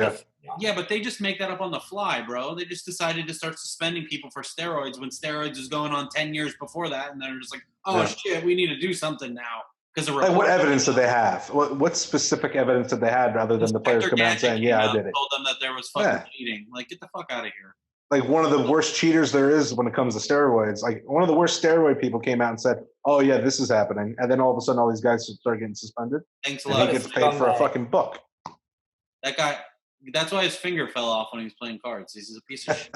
Yeah, but they just make that up on the fly, bro. They just decided to start suspending people for steroids when steroids was going on 10 years before that, and they're just like, oh shit, we need to do something now. Like what evidence did they have? What specific evidence did they have rather than the players coming out saying, "Yeah, I did it"? Told them that there was fucking cheating. Like, get the fuck out of here. Like one of the worst cheaters there is when it comes to steroids. Like one of the worst steroid people came out and said, "Oh yeah, this is happening," and then all of a sudden, all these guys start getting suspended. Thanks a lot. And he gets paid for a fucking book. That guy. That's why his finger fell off when he was playing cards. He's a piece of shit.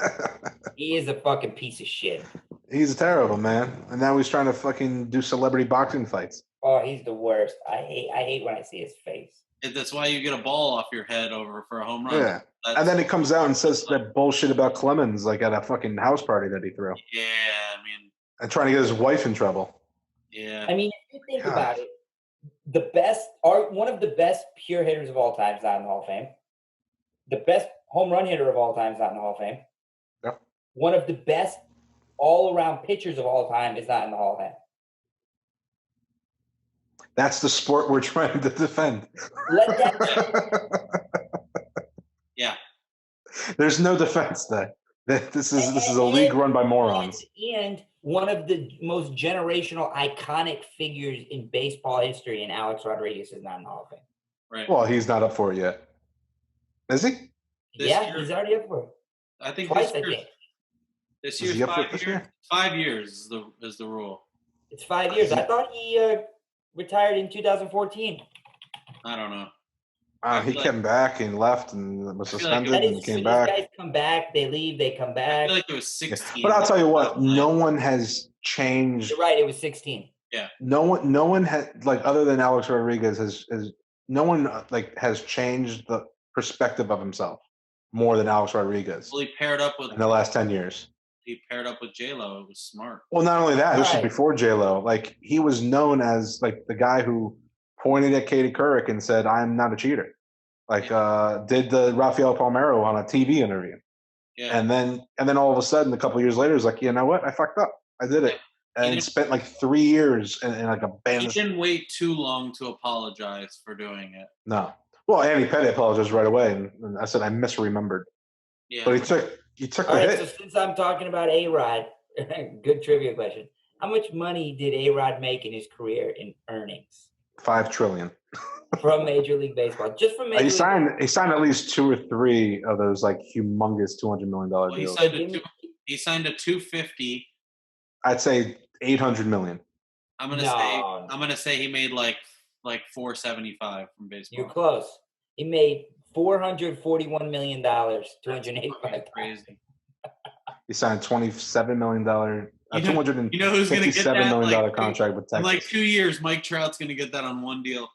He is a fucking piece of shit. He's terrible, man. And now he's trying to fucking do celebrity boxing fights. Oh, he's the worst. I hate when I see his face. That's why you get a ball off your head over for a home run. Yeah. And then he comes out and says that bullshit about Clemens, like at a fucking house party that he threw, yeah, I mean, and trying to get his wife in trouble. yeah. I mean, if you think God. about it, one of the best pure hitters of all time is not in the Hall of Fame. The best home run hitter of all time is not in the Hall of Fame. Yep. One of the best all-around pitchers of all time is not in the Hall of Fame. That's the sport we're trying to defend. Let that Yeah. There's no defense there. This is a league run by morons. And one of the most generational, iconic figures in baseball history, and Alex Rodriguez is not in the Hall of Fame. Right. Well, he's not up for it yet. Is he? This Yeah, year- he's already up for it. I think Twice, this I year's, think. this Is year's he up for it 5 this years. year? 5 years is the rule. It's 5 years. I thought he retired in 2014. I don't know. He came back and left and was I feel like suspended That and is, came these back. guys come back, they leave, they come I back. feel like it was 16. But I'll tell you what, no one has changed. You're right, it was 16. No one had, like, other than Alex Rodriguez has no one like has changed the perspective of himself more than Alex Rodriguez Well, he paired up with in the last 10 years. J Lo. It was smart. Well, not only that, this was Right. before J-Lo. Like, he was known as like the guy who pointed at Katie Couric and said, "I'm not a cheater." Like, did the Rafael Palmeiro on a TV interview. Yeah. And then all of a sudden, a couple of years later, he's like, "You know what? I fucked up. I did it." He And didn't- spent like 3 years in like a He band. didn't wait too long to apologize for doing it. No. Well, Andy Petty apologized right away, and I said I misremembered. Yeah. But he took All the right, so hit. since I'm talking about A-Rod, good trivia question. How much money did A-Rod make in his career in earnings $5 trillion. from Major League Baseball? Just from Major He League signed at least 2 or 3 of those like humongous $200 million Well, he deals. signed a 250. I'd say 800 million. I'm gonna say he made like 475 from baseball. You're close. He made $441 million, 285. Crazy. He signed $27 million, You know who's gonna get $257 that? million Like, contract with in Texas. like 2 years, Mike Trout's gonna get that on one deal.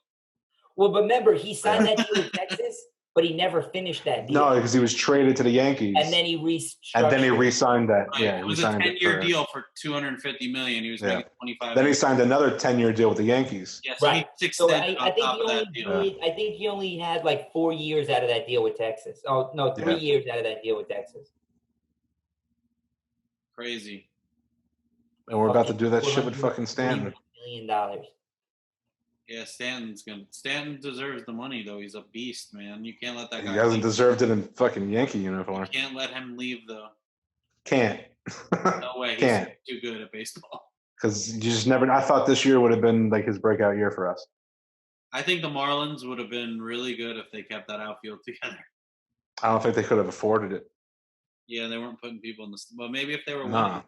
Well, but remember, he signed that deal with Texas, but he never finished that deal. No, because he was traded to the Yankees, and then he restructured. and then he re-signed that. Right. Yeah, It he was a signed 10-year it deal for $250 million. He was Yeah. making 25. Then he signed another 10-year deal with the Yankees. Yeah, so Right. he So extended I on think top he of only that deal. did, I think he only had like 4 years out of that deal with Texas. Oh no, 3 Yeah. years out of that deal with Texas. Crazy. And we're about to do that shit with fucking Stanton. $141 million. Yeah, Stanton deserves the money though. He's a beast, man. You can't let that He guy hasn't leave. deserved it in fucking Yankee You uniform. can't let him leave though. Can't. No way. He's Can't. too good at baseball. Because you just never. I thought this year would have been like his breakout year for us. I think the Marlins would have been really good if they kept that outfield together. I don't think they could have afforded it. Yeah, they weren't putting people in the. Well, maybe if they were No.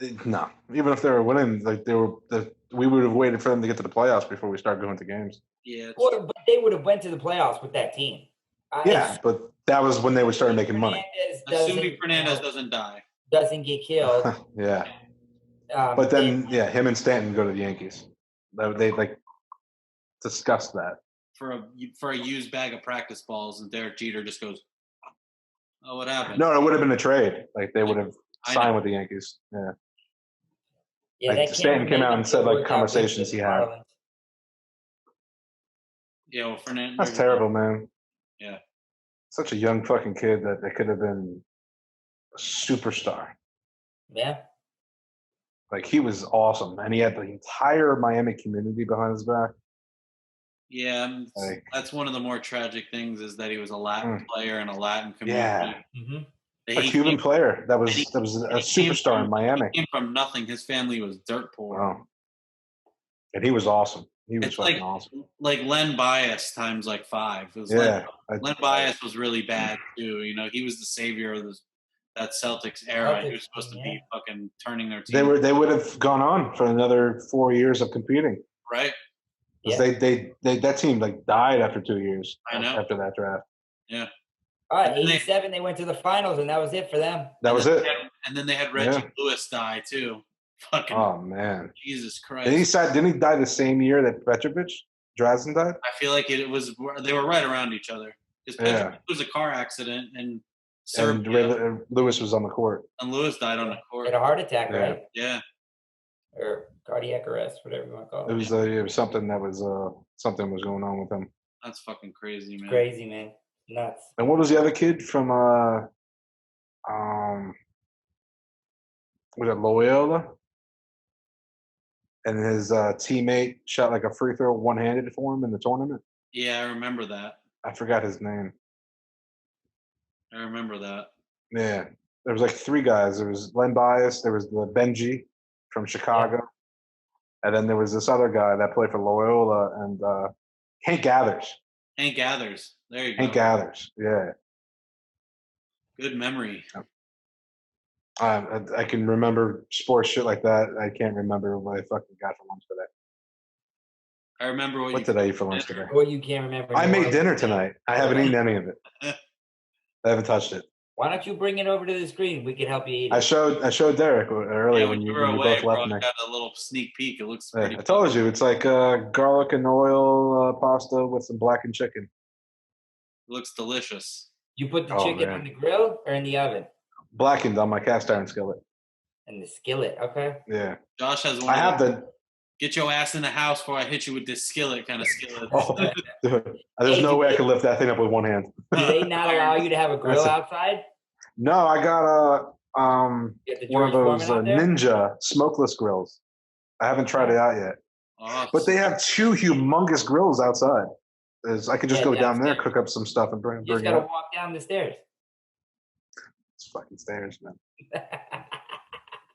winning. No, even if they were winning, like we would have waited for them to get to the playoffs before we start going to games. Yeah. it's- Well, but they would have went to the playoffs with that team. Yeah, but that was when they would start making money. Assuming Fernandez doesn't die. doesn't get killed. Yeah, but then him and Stanton go to the Yankees. They like discussed that. For a used bag of practice balls, and Derek Jeter just goes, "Oh, what happened?" No, it would have been a trade. Like they would have I signed know. with the Yankees. Yeah, Yeah, like, that Stanton came made out them and said, like, work out conversations with he the had. Marlins. Yeah, well, Fernandez. that's terrible, man. Yeah. Such a young fucking kid that they could have been a superstar. Yeah. Like he was awesome, and he had the entire Miami community behind his back. Yeah, Like- that's one of the more tragic things is that he was a Latin player in a Latin community. Yeah. Mm-hmm. That A he Cuban came- player that was and he- a he came superstar in from- Miami. He came from nothing. His family was dirt poor. Wow. And he was awesome. He was It's fucking like awesome. like Len Bias times like 5. It was Yeah. Len Bias was really bad too. You know, he was the savior of that Celtics era. He was Celtics supposed to team, be fucking turning their team. They would have gone on for another 4 years of competing. right. 'Cause they that team like died after 2 years I know. after that draft. All right, And then they- 87, they went to the finals, and that was it for them. That was it. And then they had Reggie Yeah. Lewis die too. Fucking Oh man. Jesus Christ. Didn't he die the same year that Petrovic? Drazen died? I feel like they were right around each other. Because Yeah. was a car accident and And Serbia, Lewis was on the court. and Lewis died on the court. Had a heart attack, Yeah. right? Yeah. Or cardiac arrest, whatever you want to call It it. was something that was something was going on with him. That's fucking crazy, man. Crazy, man. Nuts. And what was the other kid from was it Loyola? And his teammate shot like a free throw one-handed for him in the tournament. Yeah, I remember that. I forgot his name. I remember that. Yeah, there was like three guys. There was Len Bias. There was the Benji from Chicago, and then there was this other guy that played for Loyola and Hank Gathers. Hank Gathers. There you go. Hank Gathers. Yeah, Good memory. I can remember sports shit like that. I can't remember what I fucking got for lunch today. I remember What did I eat for lunch today? Or you can't remember. I no made one- dinner tonight. I haven't eaten any of it. I haven't touched it. Why don't you bring it over to the screen? We can help you eat I it. showed Derek earlier Yeah, when you were away, both left bro, me. I got a little sneak peek. It looks Yeah, pretty. I told you it's like garlic and oil pasta with some blackened chicken. It looks delicious. You put the Oh, chicken man. in the grill or in the oven? Blackened on my cast iron skillet. In the skillet, okay? Yeah, Josh has one. I of have those, the. get your ass in the house before I hit you with this skillet kind of skillet. Oh, dude, there's no way I could lift that thing up with one hand. Do they not allow you to have a grill That's a- outside? No, I got You got the one of George those Foreman out there? Ninja smokeless grills. I haven't tried it out yet, Oh, but they have two humongous grills outside. I could just Yeah, go down there, downstairs. cook up some stuff, and You bring just it gotta up. walk down the stairs. It's fucking stairs, man.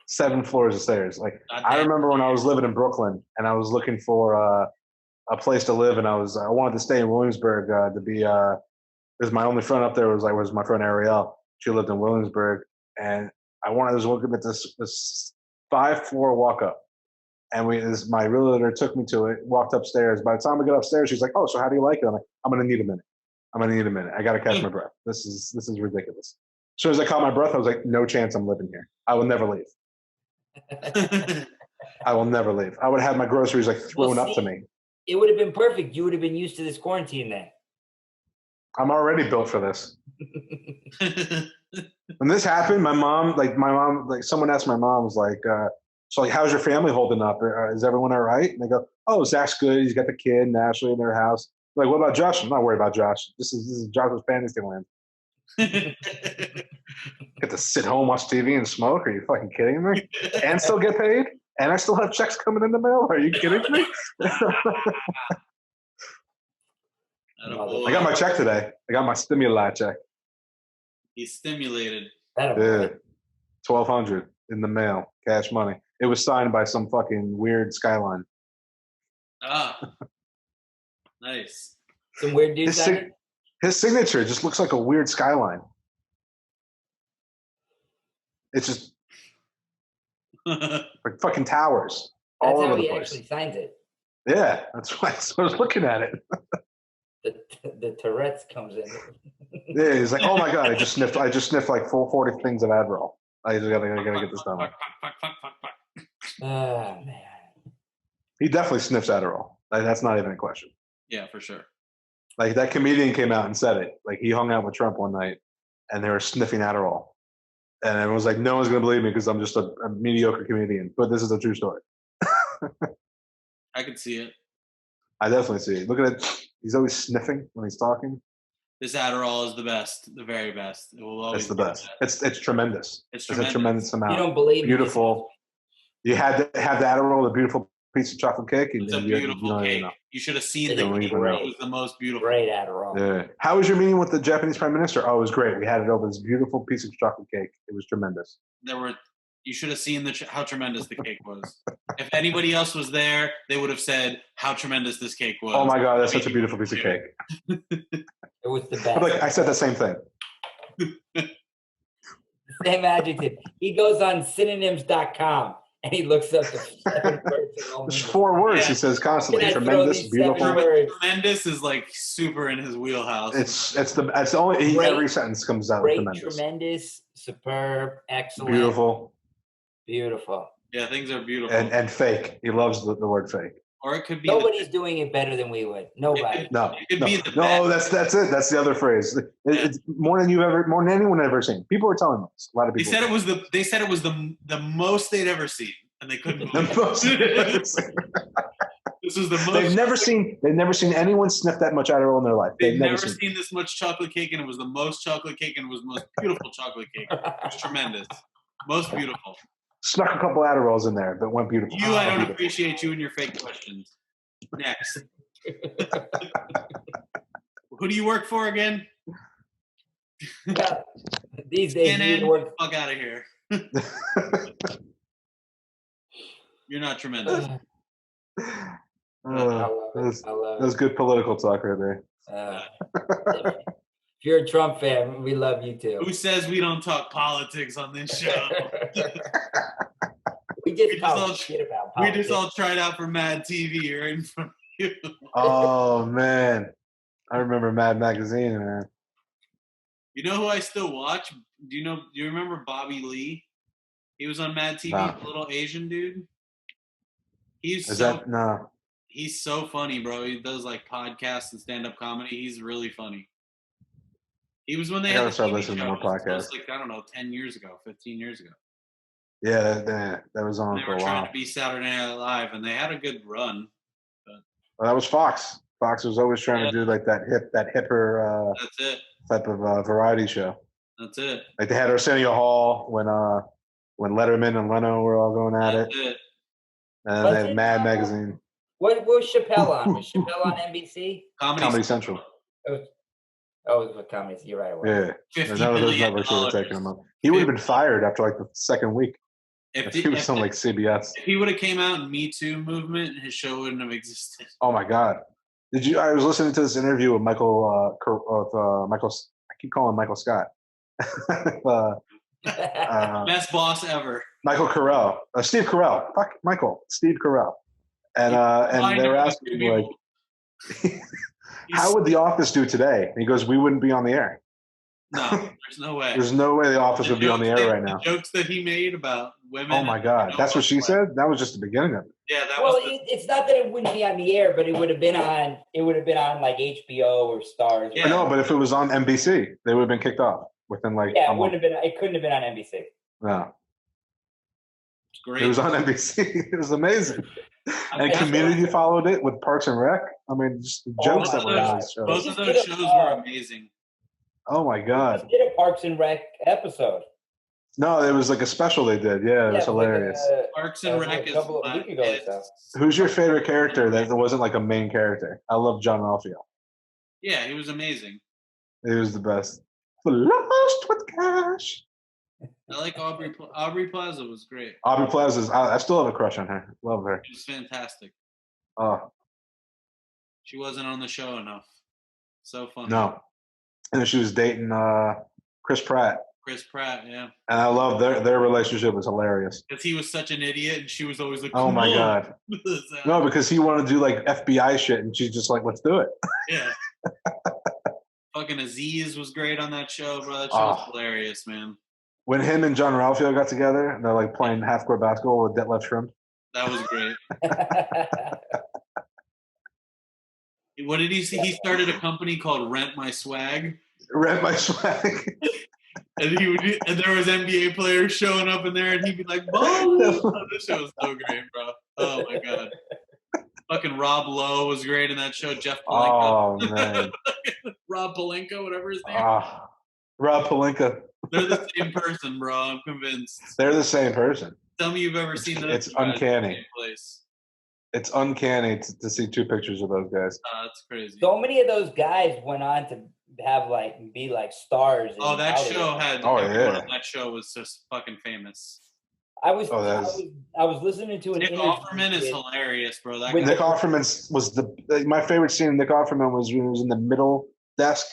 7 floors of stairs. Like I goddamn. remember when I was living in Brooklyn and I was looking for a place to live, and I wanted to stay in Williamsburg to be. Because my only friend up there was my friend Ariel. She lived in Williamsburg, and I was looking at this 5-floor walk up, and my realtor took me to it. Walked upstairs. By the time we got upstairs, she's like, "Oh, so how do you like it?" I'm like, "I'm gonna need a minute. I gotta catch my breath. This is ridiculous." As soon as I caught my breath, I was like, "No chance, I'm living here. I will never leave. I will never leave. I would have my groceries like thrown up to see. me. It would have been perfect. You would have been used to this quarantine then. I'm already built for this." When this happened, my mom, someone asked my mom, was like, so like, how's your family holding up? Is everyone all right? And they go, oh, Zach's good. He's got the kid and Ashley in their house. Like, what about Josh? I'm not worried about Josh. This is Josh's fantasy land. Get to sit home, watch TV, and smoke? Are you fucking kidding me? And still get paid? And I still have checks coming in the mail? Are you kidding me? I got my check today. I got my stimuli check. He's stimulated. That'll Yeah, work. $1,200 in the mail, cash money. It was signed by some fucking weird Skyline. Ah, nice. Some weird dudes. His, sig- his signature just looks like a weird Skyline. It's just like fucking towers That's all how over the he place. actually signs it. Yeah, that's why I was looking at it. The Tourette's comes in. Yeah, he's like, oh my god, I just sniffed like full 40 things of Adderall. I just gotta get this done. Fuck. Oh man. He definitely sniffs Adderall. Like, that's not even a question. Yeah, for sure. Like that comedian came out and said it. Like he hung out with Trump one night, and they were sniffing Adderall, and everyone was like, "No one's gonna believe me because I'm just a mediocre comedian." But this is a true story. I could see it. I definitely see it. Look at it. He's always sniffing when he's talking. This Adderall is the best, the very best. It will always It's the be best. that. It's tremendous. It's It's a tremendous You amount. don't believe me. Beautiful. You had to have the Adderall, the beautiful piece of chocolate cake, and It's a you beautiful don't even cake. know. You should have seen It's the don't cake. even It know. was the most beautiful. Great Adderall. Yeah. How was your meeting with the Japanese Prime Minister? Oh, it was great. We had it over this beautiful piece of chocolate cake. It was tremendous. You should have seen how tremendous the cake was. If anybody else was there, they would have said how tremendous this cake was. Oh my god, that's such a beautiful piece of cake. It was the I'm best. like, I said the same thing. Same adjective. He goes on synonyms.com and he looks up the 7 words. in all There's English. 4 words Yeah. he says constantly. Can I throw Tremendous, these beautiful. 7 words? Tremendous is like super in his wheelhouse. It's the only Great. every sentence comes out with Great, tremendous. tremendous, superb, excellent, Beautiful beautiful. Yeah, things are beautiful. and fake. He loves the word fake. Or it could be Nobody's doing it better than we would. Nobody. No, It could no, be the no. best. That's it. That's the other phrase. It's more than anyone ever seen. People were telling us. A lot of They people. said it was the most they'd ever seen, and they couldn't The believe most they've ever it. seen. This was the most. They've never seen anyone sniff that much Adderall in their life. They've never seen this much chocolate cake, and it was the most chocolate cake, and it was the most beautiful chocolate cake. It was tremendous. Most beautiful. Snuck a couple Adderalls in there, but went beautiful. I don't appreciate you and your fake questions. Next. Who do you work for again? These days, CNN, you work. fuck out of here. You're not tremendous. I love it. That was good political talk right there. If you're a Trump fan, we love you too. Who says we don't talk politics on this show? we just talk shit about We politics. just all tried out for Mad TV right in front of you. Oh man, I remember Mad Magazine, man. You know who I still watch? Do you remember Bobby Lee? He was on Mad TV, Nah. the little Asian dude. He's No? He's so funny, bro. He does like podcasts and stand-up comedy. He's really funny. He was when they I had gotta the start TV listening to show. more It was podcasts. like, I don't know, 10 years ago, 15 years ago. Yeah, that was on They for were a trying while. to be Saturday Night Live, and they had a good run. Well, that was Fox. Fox was always trying to do like that hipper That's it. type of variety show. That's it. Like they had Arsenio Hall when Letterman and Leno were all going at That's it, it. and Was they had it, Mad Magazine, What was Chappelle on? Was Chappelle on NBC? Comedy Central. Oh, it was with Comedy. You're right. it was. Yeah, $50 none of those billion. networks would have taken him up. He would have been fired after like the second week. If He was on like CBS. he would have came out in Me Too movement, his show wouldn't have existed. Oh my God! Did you? I was listening to this interview with Michael. Michael. I keep calling him Michael Scott. Best boss ever. Michael Carell. Steve Carell. Fuck Michael. Steve Carell. And they were asking him, like, how would The Office do today? And he goes, we wouldn't be on the air. No, there's no way. There's no way The Office would be on the air right now. The jokes that he made about women. Oh my God. That's what she said? That was just the beginning of it. Yeah, that Well, was. it's not that it wouldn't be on the air, but it would have been on. It would have been on like HBO or Stars. Yeah. No, but if it was on NBC, they would have been kicked off within like Yeah, a it month. wouldn't have been. It couldn't have been on NBC. No, It's great. it was on NBC. It was amazing. And That's Community why- followed it with Parks and Rec. I mean, just the jokes my that were in God. those shows. Both Just of did those a- shows were amazing. Oh my We God. just did a Parks and Rec episode. No, it was like a special they did. Yeah, it was hilarious. Parks and Rec is a week ago or so. Who's your favorite character that wasn't like a main character? I love John Ralphio. Yeah, he was amazing. He was the best. Lost with cash. I like Aubrey Plaza was great. Aubrey Plaza's. I still have a crush on her. Love her. She was fantastic. Oh She wasn't on the show enough. So funny. no, and then she was dating Chris Pratt, Chris Pratt, yeah. and I love their relationship was hilarious. Because he was such an idiot, and she was always like, Oh "Come my on." God. No, because he wanted to do like FBI shit, and she's just like, let's do it. Yeah. Fucking Aziz was great on that show, bro. That show was Oh. hilarious, man. When him and John Ralphio got together, and they're like playing half court basketball with Detlef Shrimp. That was great. What did he see? He started a company called Rent My Swag. Rent my swag. And and there was NBA players showing up in there, and he'd be like, "Boom!" This show was so great, bro. Oh my God. Fucking Rob Lowe was great in that show. Jeff Palenka. Oh man. Rob Palenka, whatever his name. Rob Palenka. They're the same person, bro. I'm convinced. They're the same person. Tell me you've ever seen those. It's two guys in the uncanny. same place. It's uncanny to see two pictures of those guys. That's crazy. So many of those guys went on to have be like stars. Oh, that Hollywood. show had. Oh, everyone yeah. on that show was just fucking famous. I was that's- I was listening to an Nick interview Offerman is with- hilarious, bro. That with guy, Nick Offerman was my favorite scene of Nick Offerman was when he was in the middle desk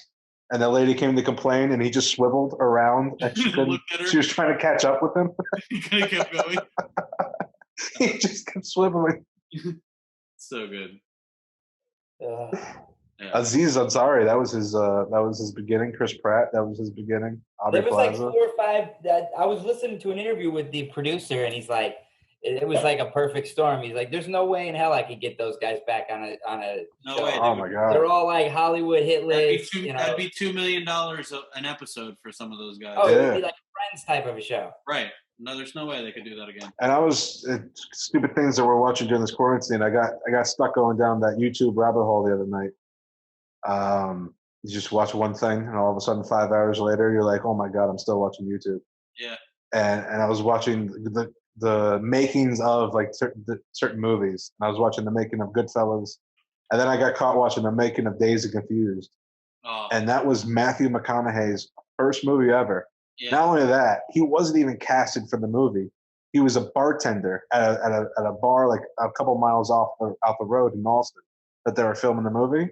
and the lady came to complain and he just swiveled around and she couldn't, looked at her. she was trying to catch up with him. He could have kept going. He just kept swiveling. So good. Yeah. Aziz Ansari, that was his beginning. Chris Pratt, that was his beginning. Aubrey There was like Plaza. 4 or 5 that I was listening to an interview with the producer, and he's like, it was like a perfect storm. He's like, there's no way in hell I could get those guys back on a No show. way. Oh my god. They're all like Hollywood hit lists. That'd be $2 million an episode for some of those guys. Oh, it would Yeah. be like a Friends type of a show. Right. No, there's no way they could do that again. And I was stupid things that we're watching during this quarantine. I got stuck going down that YouTube rabbit hole the other night. You just watch one thing, and all of a sudden, 5 hours later, you're like, "Oh my god, I'm still watching YouTube." Yeah. And I was watching the makings of like certain movies. And I was watching the making of Goodfellas, and then I got caught watching the making of Dazed and Confused. Oh. And that was Matthew McConaughey's first movie ever. Yeah. Not only that, he wasn't even casted for the movie. He was a bartender at a bar like a couple miles out the road in Austin that they were filming the movie.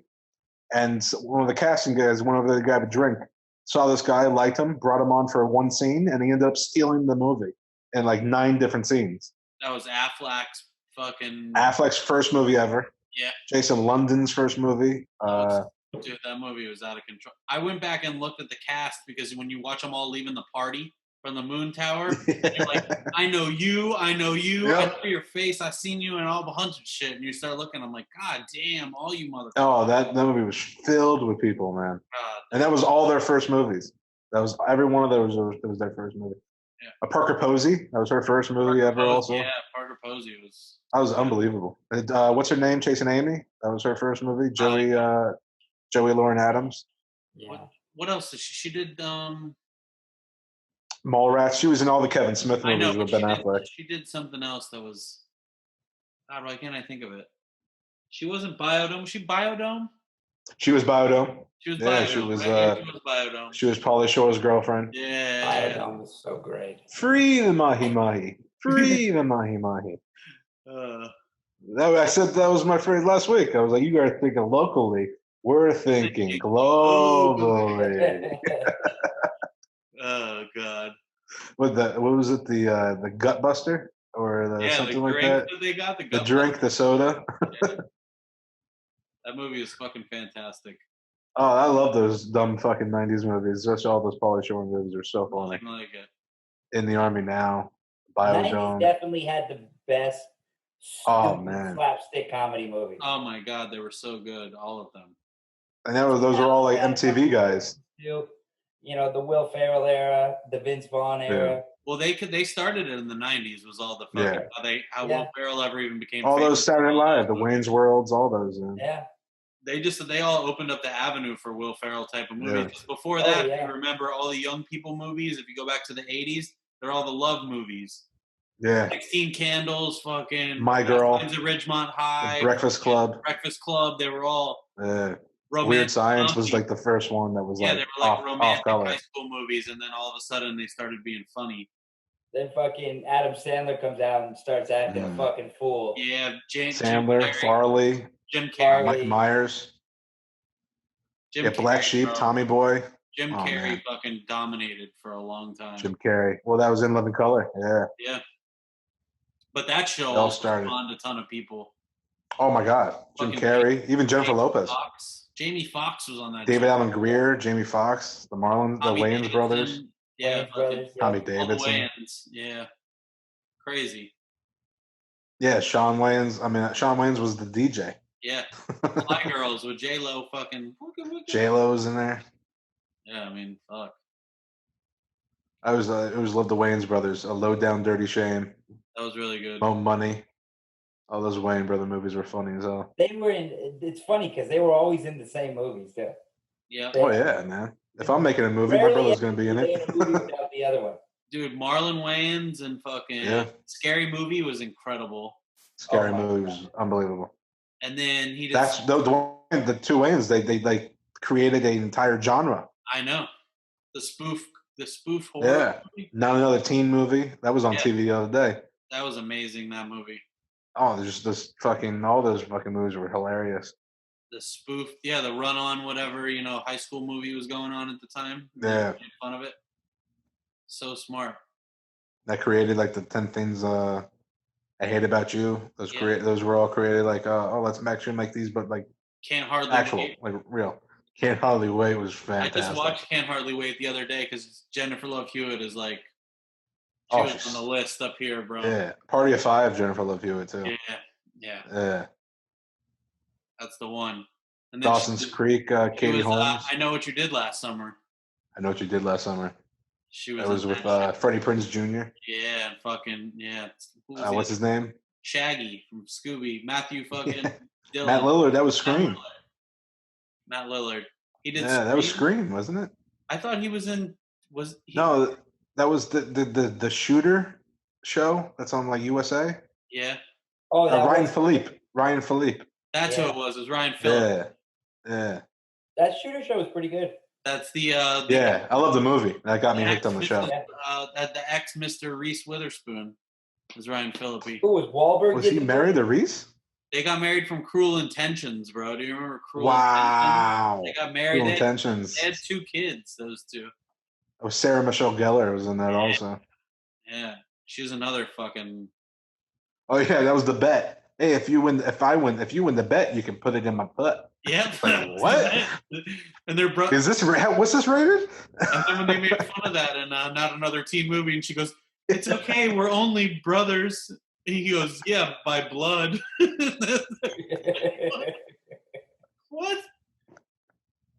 And one of the casting guys went over there to grab a drink, saw this guy, liked him, brought him on for one scene, and he ended up stealing the movie in like 9 different scenes. That was Affleck's fucking. Affleck's first movie ever. Yeah. Jason London's first movie. Dude, that movie was out of control. I went back and looked at the cast because when you watch them all leaving the party from the Moon Tower, you're like, I know you, I know Yep. your face, I've seen you in all the hundred shit. And you start looking, I'm like, God damn, all you motherfuckers. Oh, that movie was filled with people, man. God. And that was all their first movies. That was every one of those. It was their first movie. Yeah. Parker Posey. That was her first movie ever. Also, Yeah, Parker Posey was. that was unbelievable. And, what's her name? Chasing Amy. That was her first movie. Joey Lauren Adams. Yeah. What else did she did? Mallrats. She was in all the Kevin Smith I know, movies with but Ben Affleck. she did something else that was. God, why can't I think of it? She wasn't Biodome. Was she Biodome? She was Biodome. She was Yeah, Biodome. she was, right? Yeah, she was Biodome. She was Pauly Shore's girlfriend. Yeah. Biodome was so great. Free the mahi mahi. Free the mahi mahi. I said that was my phrase last week. I was like, you guys are thinking locally. We're thinking globally. Oh God. What was it? The Gut Buster or something like that? They got the drink, the soda. Yeah. That movie is fucking fantastic. Oh, I love those dumb fucking 90s movies. Especially all those Pauly Shore movies are so funny. Nothing like it. In the Army Now, 90s Biodome. definitely had the best Oh, stupid man. slapstick comedy movies. Oh my God, they were so good, all of them. And those are all like MTV guys. You know, the Will Ferrell era, the Vince Vaughn era. Well, they started it in the '90s. Was all the fucking how Will Ferrell ever even became all famous. those Saturday Night Live, the Wayne's Worlds, all those. Yeah. They all opened up the avenue for Will Ferrell type of movies. Yeah. Before that, if you remember all the young people movies. If you go back to the '80s, they're all the love movies. Yeah. 16 Candles, fucking My Girl, Friends of Ridgemont High, Breakfast Club. They were all Weird Science was like the first one that was they were like off romantic color. high school movies, and then all of a sudden they started being funny. Then fucking Adam Sandler comes out and starts acting a fucking fool. Yeah, Sandler, Jim Carrey, Farley, Jim Carrey, Mike Myers, Black Sheep, bro. Tommy Boy. Jim Oh, Carrey man. fucking dominated for a long time. Jim Carrey. Well, that was in Living Color. Yeah. Yeah. But that show It all also started. spawned a ton of people. Oh my God, Jim Fucking Carrey, even Jennifer Lopez, Jamie Foxx was on that. David show. Allen Greer, Jamie Foxx, the Tommy Wayans brothers, Davidson. Yeah, Wayans brothers, yeah. Tommy all the Davidson. Wayans. Yeah. Crazy. Yeah, Sean Wayans. I mean, Sean Wayans was the DJ. Yeah. Fly Girls with J-Lo fucking. J-Lo was in there. Yeah, I mean, fuck. I always loved the Wayans brothers. A Low Down Dirty Shame, That was really good. Mo Money. All those Wayans brother movies were funny as hell. They were in. It's funny because they were always in the same movies too. Yeah. Oh yeah, man. If I'm making a movie, my Rarely brother's gonna be in they it. a movie without the other one. Dude, Marlon Wayans and fucking Yeah. Scary Movie was incredible. Scary Oh, my movie was unbelievable. And then he That's just. the two Wayans. They like created an entire genre. I know. The spoof horror. Yeah. Movie, Not another teen movie. That was on Yeah. TV the other day. that was amazing, that movie. Oh, there's just all those fucking movies were hilarious. The spoof, the run on whatever, high school movie was going on at the time. Yeah. Made fun of it. So smart. That created like the 10 things I hate about you. Yeah. Those were all created like let's actually make these, but like Can't Hardly actual, Wait. like real. Can't Hardly Wait was I fantastic. just watched Can't Hardly Wait the other day because Jennifer Love Hewitt is like. She Oh, was she's- on the list up here, bro. Yeah, Party of Five. Jennifer Love Hewitt too. Yeah, Yeah, that's the one. And then Dawson's Creek. she Katie was, Holmes. I Know What You Did Last Summer. I know what you did last summer. She was. That was in with that shit. Freddie Prinze Jr. Yeah, and fucking yeah. Who was What's it? his name? Shaggy from Scooby. Matthew fucking Dillon. Matt Lillard. That was Matt Scream. Lillard. Matt Lillard. He did. Yeah, that was Scream, wasn't it? I thought he was in. Was he? No, that was the Shooter show that's on like USA. Yeah, Oh, that Ryan was, Philippe. Ryan Philippe. that's Yeah. who it was. It was Ryan Phillips. Yeah. that shooter show was pretty good. That's the Yeah, I love the movie. That got me hooked on the show. The ex Mr. Reese Witherspoon was Ryan Phillippe. Who was Wahlberg? Was did he the married movie? to Reese? They got married from Cruel Intentions, bro. Do you remember Cruel Wow. Intentions? They got married. Cool They Intentions. had 2 kids, those two. Oh, Sarah Michelle Gellar was in that Yeah. also. Yeah. She was another fucking Oh yeah, that was the bet. Hey, if you win the bet, you can put it in my butt. Yep. Like, what? And their brother. Is this what's this rated? And then when they made fun of that in Not Another Teen Movie, and she goes, "It's okay, we're only brothers." And he goes, "Yeah, by blood." What?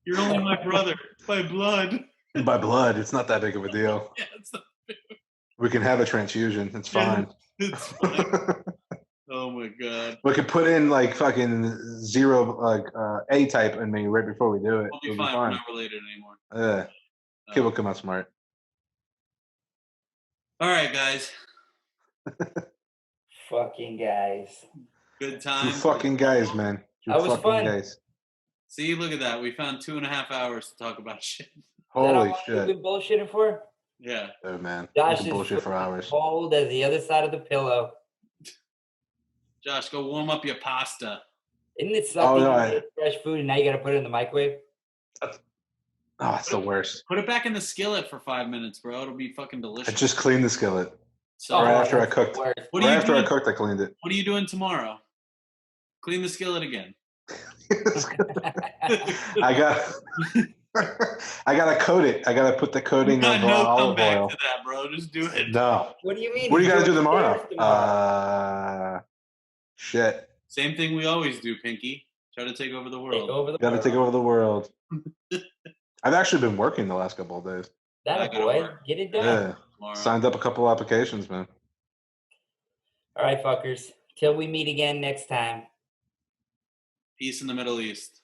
You're only my brother by blood. By blood, it's not that big of a deal. Yeah, it's, We can have a transfusion. It's Yeah. fine. it's fine. Oh my god. We could put in like fucking zero, like A type in me right before we do it. We'll be It'll fine. We're not related anymore. Yeah, kid will come out smart. All right, guys. Fucking guys. Good You time. fucking guys, man. You That was fucking fun. guys. See, look at that. We found 2.5 hours to talk about shit. Is that how Holy long you've shit. been bullshitting for? Yeah. Oh man. Josh We can is bullshit for hours. cold as the other side of the pillow. Josh, go warm up your pasta. Isn't it Oh, something no, you get fresh food and now you got to put it in the microwave? Oh, it's the worst. Put it back in the skillet for 5 minutes, bro. It'll be fucking I delicious. just cleaned the skillet. So, right after I that's cooked. the worst. what are Right you after doing? I cooked, I cleaned it. What are you doing tomorrow? Clean the skillet again. I got I gotta coat it. I gotta put the You coating got of no olive comeback oil. to that, bro. Just do it. No. What do you mean? What do you gotta He's do doing tomorrow? stairs Shit. Same thing we always do, Pinky. Try to take over the Take world. over the Gotta world. take over the world. I've actually been working the last couple of days. That I a gotta boy. work. Get it done. Yeah. Tomorrow. Signed up a couple applications, man. All right, fuckers. Till we meet again next time. Peace in the Middle East.